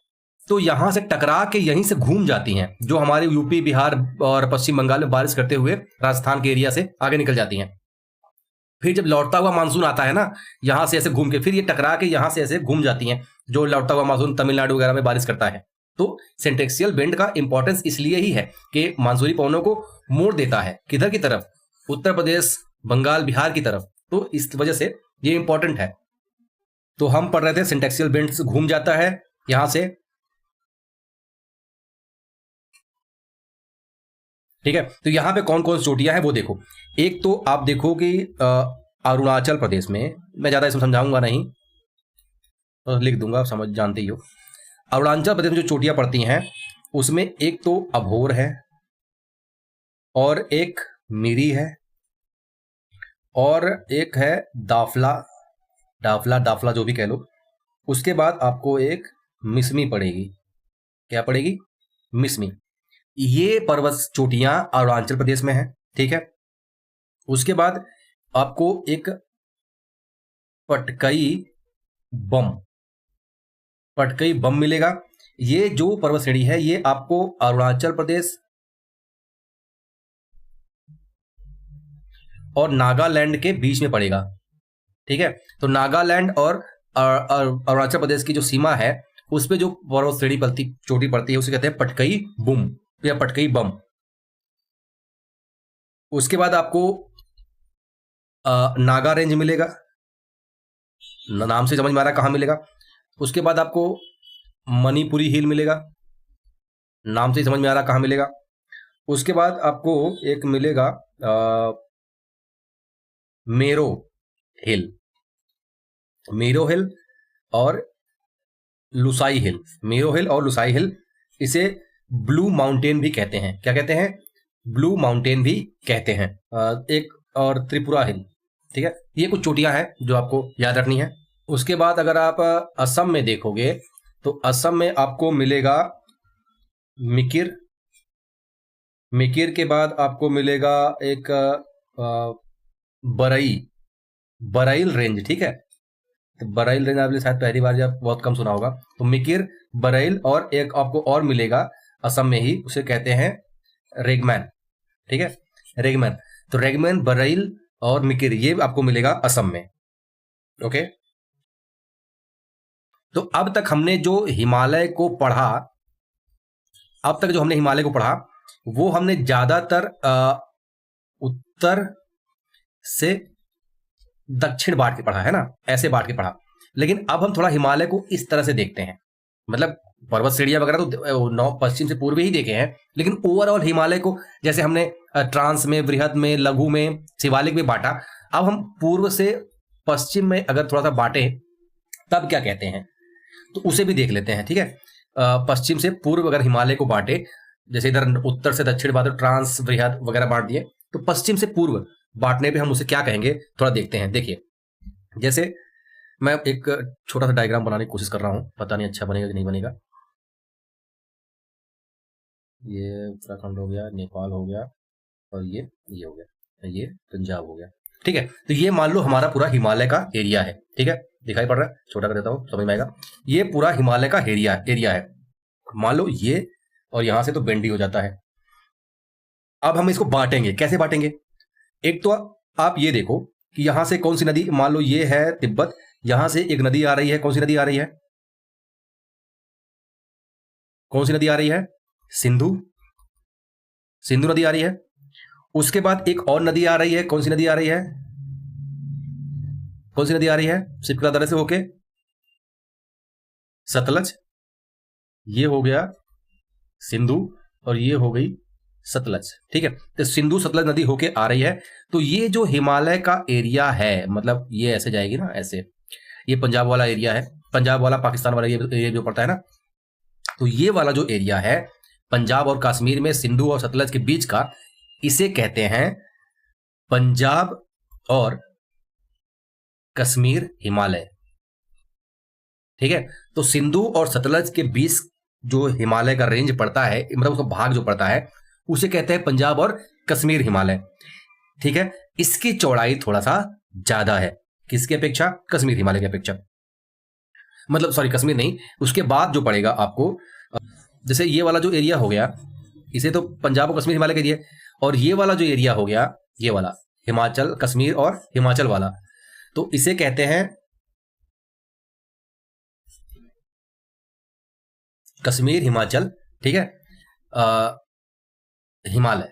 तो यहां से टकरा के यहीं से घूम जाती हैं, जो हमारे यूपी, बिहार और पश्चिम बंगाल में बारिश करते हुए राजस्थान के एरिया से आगे निकल जाती हैं। फिर जब लौटता हुआ मानसून आता है ना, यहां से ऐसे घूम के फिर ये टकरा के यहां से ऐसे घूम जाती हैं, जो लौटता हुआ मानसून तमिलनाडु वगैरह में बारिश करता है। तो सिंटेक्सियल बेंड का इंपॉर्टेंस इसलिए ही है कि मानसूनी पवनों को मोड़ देता है, किधर की तरफ, उत्तर प्रदेश, बंगाल, बिहार की तरफ। तो इस वजह से ये इंपॉर्टेंट है। तो हम पढ़ रहे थे सिंटेक्सियल बेल्ट घूम जाता है यहां से, ठीक है। तो यहां पे कौन कौन सी चोटियां हैं वो देखो। एक तो आप देखो कि अरुणाचल प्रदेश में, मैं ज्यादा इसमें समझाऊंगा नहीं, तो लिख दूंगा, आप समझ जानते ही हो। अरुणाचल प्रदेश में जो चोटियां पड़ती हैं उसमें एक तो अभोर है, और एक मिरी है, और एक है दाफला, डाफला दाफला जो भी कह लो। उसके बाद आपको एक मिसमी पड़ेगी। क्या पड़ेगी? मिसमी। ये पर्वत चोटियां अरुणाचल प्रदेश में है, ठीक है। उसके बाद आपको एक पटकई बम, पटकई बम मिलेगा। ये जो पर्वत श्रेणी है ये आपको अरुणाचल प्रदेश और नागालैंड के बीच में पड़ेगा, ठीक है। तो नागालैंड और अरुणाचल प्रदेश की जो सीमा है उस पे जो पर्वत श्रेणी पड़ती, चोटी पड़ती है, उसे कहते हैं पटकई बुम या पटकई बम। उसके बाद आपको नागा रेंज मिलेगा, नाम से समझ में आ रहा है कहां मिलेगा। उसके बाद आपको मणिपुरी हिल मिलेगा, नाम से ही समझ में आ रहा कहां मिलेगा। उसके बाद आपको एक मिलेगा मेरो हिल, मेरो हिल और लुसाई हिल, मेरो हिल और लुसाई हिल। इसे ब्लू माउंटेन भी कहते हैं। क्या कहते हैं? ब्लू माउंटेन भी कहते हैं। एक और त्रिपुरा हिल, ठीक है। ये कुछ चोटियां हैं जो आपको याद रखनी है। उसके बाद अगर आप असम में देखोगे तो असम में आपको मिलेगा मिकिर, मिकिर के बाद आपको मिलेगा एक बरई, बराइल रेंज, ठीक है। तो बराइल रेंज आपने शायद पहली बार जब बहुत कम सुना होगा। तो मिकिर, बराइल और एक आपको और मिलेगा असम में ही, उसे कहते हैं रेगमैन, ठीक है, रेगमैन। तो रेगमैन, बराइल और मिकिर ये आपको मिलेगा असम में, ओके। तो अब तक हमने जो हिमालय को पढ़ा, अब तक जो हमने हिमालय को पढ़ा वो हमने ज्यादातर उत्तर से दक्षिण बांट के पढ़ा है ना, ऐसे बांट के पढ़ा। लेकिन अब हम थोड़ा हिमालय को इस तरह से देखते हैं, मतलब पर्वत श्रेणियां वगैरह तो नौ पश्चिम से पूर्व ही देखे हैं, लेकिन ओवरऑल हिमालय को जैसे हमने ट्रांस में, वृहद में, लघु में, शिवालिक में बांटा, अब हम पूर्व से पश्चिम में अगर थोड़ा सा बांटे तब क्या कहते हैं तो उसे भी देख लेते हैं, ठीक है। पश्चिम से पूर्व अगर हिमालय को बांटे, जैसे इधर उत्तर से दक्षिण बांटे, ट्रांस, वृहद वगैरह बांट दिए, तो पश्चिम से पूर्व बांटने पे हम उसे क्या कहेंगे थोड़ा देखते हैं। देखिए, जैसे मैं एक छोटा सा डायग्राम बनाने की कोशिश कर रहा हूं, पता नहीं अच्छा बनेगा कि नहीं बनेगा। ये उत्तराखंड हो गया, नेपाल हो गया, और ये हो गया, ये पंजाब हो गया, ठीक है। तो ये मान लो हमारा पूरा हिमालय का एरिया है, ठीक है। दिखाई पड़ रहा है? छोटा कर देता हूं, समझ में आएगा। ये पूरा हिमालय का एरिया है, मान लो ये, और यहां से तो बेंडी हो जाता है। अब हम इसको बांटेंगे, कैसे बांटेंगे? एक तो आप ये देखो कि यहां से कौन सी नदी, मान लो ये है तिब्बत, यहां से एक नदी आ रही है। कौन सी नदी आ रही है? कौन सी नदी आ रही है? सिंधु, सिंधु नदी आ रही है। उसके बाद एक और नदी आ रही है। कौन सी नदी आ रही है? कौन सी नदी आ रही है शिप्रा दर्रे से होके? सतलज। ये हो गया सिंधु और ये हो गई सतलज, ठीक है। तो सिंधु सतलज नदी होके आ रही है। तो ये जो हिमालय का एरिया है, मतलब ये ऐसे जाएगी ना, ऐसे, ये पंजाब वाला एरिया है, पंजाब वाला पाकिस्तान वाला एरिया जो पड़ता है ना, तो ये वाला जो एरिया है पंजाब और कश्मीर में सिंधु और सतलज के बीच का, इसे कहते हैं पंजाब और कश्मीर हिमालय, ठीक है। तो सिंधु और सतलज के बीच जो हिमालय का रेंज पड़ता है, मतलब उसका भाग जो पड़ता है, उसे कहते हैं पंजाब और कश्मीर हिमालय, ठीक है। इसकी चौड़ाई थोड़ा सा ज्यादा है, किसकी अपेक्षा? कश्मीर हिमालय की अपेक्षा, मतलब सॉरी कश्मीर नहीं, उसके बाद जो पड़ेगा आपको, जैसे ये वाला जो एरिया हो गया, इसे तो पंजाब और कश्मीर हिमालय कह दिए, और ये वाला जो एरिया हो गया, ये वाला हिमाचल, कश्मीर और हिमाचल वाला, तो इसे कहते हैं कश्मीर हिमाचल, ठीक है, हिमालय।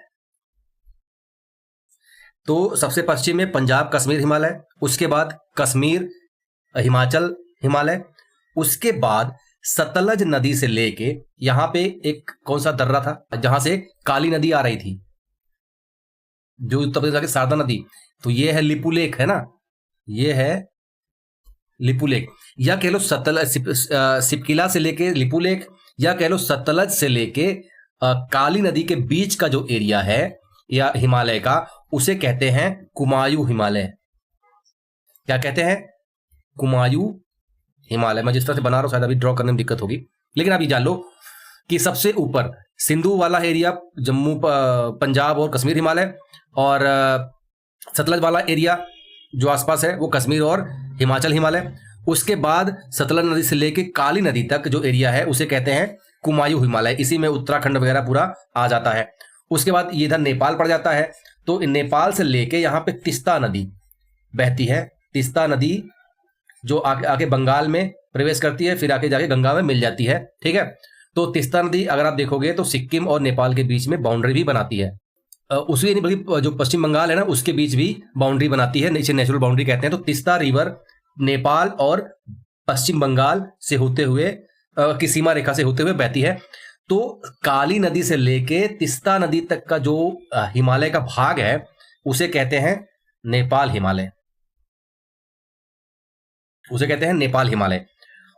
तो सबसे पश्चिम में पंजाब कश्मीर हिमालय, उसके बाद कश्मीर हिमाचल हिमालय, उसके बाद सतलज नदी से लेके यहां पे एक कौन सा दर्रा था जहां से काली नदी आ रही थी, जो उत्तर प्रदेश की शारदा नदी, तो ये है लिपुलेख, है ना, ये है लिपुलेख, या कह लो सिपकिला से लेके लिपुलेख, या कह लो सतलज से लेके काली नदी के बीच का जो एरिया है या हिमालय का, उसे कहते हैं कुमायूं हिमालय। क्या कहते हैं? कुमायूं हिमालय। मैं जिस तरह से बना रहा हूं शायद अभी ड्रॉ करने में दिक्कत होगी, लेकिन आप ये जान लो कि सबसे ऊपर सिंधु वाला एरिया जम्मू पंजाब और कश्मीर हिमालय, और सतलज वाला एरिया जो आसपास है वो कश्मीर और हिमाचल हिमालय। उसके बाद सतलज नदी से लेके काली नदी तक जो एरिया है उसे कहते हैं कुमायूं हिमालय। इसी में उत्तराखंड वगैरह पूरा आ जाता है। उसके बाद ये इधर नेपाल पड़ जाता है, तो नेपाल से लेके यहाँ पे तिस्ता नदी बहती है। तिस्ता नदी जो आके बंगाल में प्रवेश करती है, फिर आके जाके गंगा में मिल जाती है। ठीक है, तो तिस्ता नदी अगर आप देखोगे तो सिक्किम और नेपाल के बीच में बाउंड्री भी बनाती है। उसकी नहीं बल्कि जो पश्चिम बंगाल है ना उसके बीच भी बाउंड्री बनाती है, नीचे नेचुरल बाउंड्री कहते हैं। तो तिस्ता रिवर नेपाल और पश्चिम बंगाल से होते हुए की सीमा रेखा से होते हुए बहती है। तो काली नदी से लेके तिस्ता नदी तक का जो हिमालय का भाग है उसे कहते हैं नेपाल हिमालय, उसे कहते हैं नेपाल हिमालय।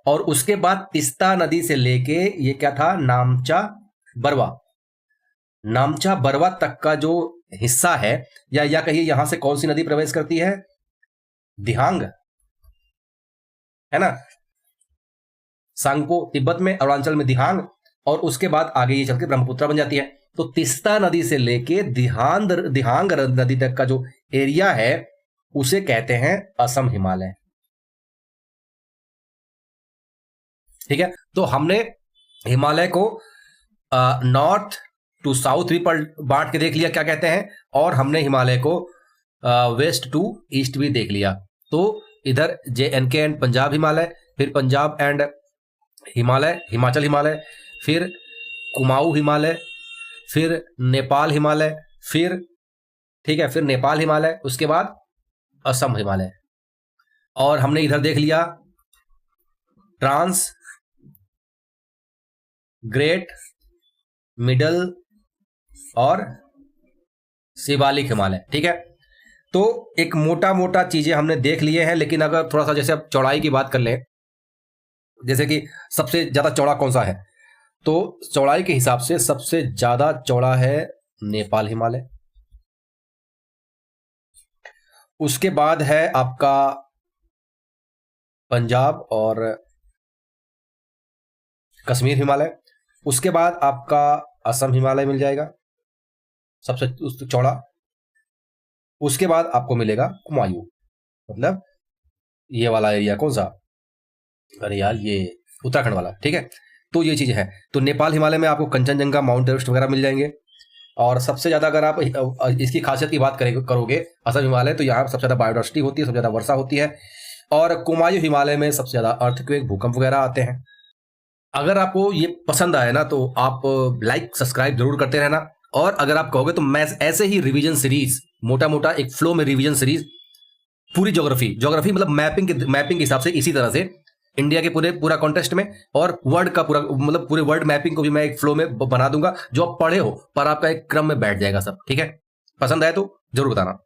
और उसके बाद तिस्ता नदी से लेके ये क्या था, नामचा बरवा, नामचा बरवा तक का जो हिस्सा है, या कहिए यहां से कौन सी नदी प्रवेश करती है, दिहांग, है ना, सांगपो तिब्बत में, अरुणाचल में दिहांग, और उसके बाद आगे ये चल के ब्रह्मपुत्र बन जाती है। तो तिस्ता नदी से लेके दिहांग नदी तक का जो एरिया है उसे कहते हैं असम हिमालय। ठीक है, तो हमने हिमालय को नॉर्थ टू साउथ भी बांट के देख लिया क्या कहते हैं, और हमने हिमालय को वेस्ट टू ईस्ट भी देख लिया। तो इधर JNK एंड पंजाब हिमालय, फिर पंजाब एंड हिमालय, हिमाचल हिमालय, फिर कुमाऊं हिमालय, फिर नेपाल हिमालय, फिर ठीक है, फिर नेपाल हिमालय, उसके बाद असम हिमालय। और हमने इधर देख लिया ट्रांस, ग्रेट, मिडल और शिवालिक हिमालय। ठीक है, तो एक मोटा मोटा चीजें हमने देख लिए हैं, लेकिन अगर थोड़ा सा जैसे अब चौड़ाई की बात कर लें, जैसे कि सबसे ज्यादा चौड़ा कौन सा है, तो चौड़ाई के हिसाब से सबसे ज्यादा चौड़ा है नेपाल हिमालय। उसके बाद है आपका पंजाब और कश्मीर हिमालय। उसके बाद आपका असम हिमालय मिल जाएगा सबसे चौड़ा। उसके बाद आपको मिलेगा कुमायूं, मतलब ये वाला एरिया कौन सा, अरे यार ये उत्तराखंड वाला। ठीक है, तो ये चीजें हैं। तो नेपाल हिमालय में आपको कंचनजंगा, माउंट एवरेस्ट वगैरह मिल जाएंगे। और सबसे ज्यादा अगर आप इसकी खासियत की बात करोगे असम हिमालय, तो यहाँ सबसे ज्यादा बायोडाइवर्सिटी होती है, सबसे ज्यादा वर्षा होती है। और कुमायूं हिमालय में सबसे ज्यादा अर्थक्वेक, भूकंप वगैरह आते हैं। अगर आपको ये पसंद आए ना तो आप लाइक सब्सक्राइब जरूर करते रहना। और अगर आप कहोगे तो मैं ऐसे ही रिवीजन सीरीज, मोटा मोटा एक फ्लो में रिवीजन सीरीज, पूरी ज्योग्राफी मतलब मैपिंग के हिसाब से, इसी तरह से इंडिया के पूरा कॉन्टेक्स्ट में और वर्ल्ड का पूरा मतलब पूरे वर्ल्ड मैपिंग को भी मैं एक फ्लो में बना दूंगा, जो आप पढ़े हो पर आपका एक क्रम में बैठ जाएगा सब। ठीक है, पसंद आए तो जरूर बताना।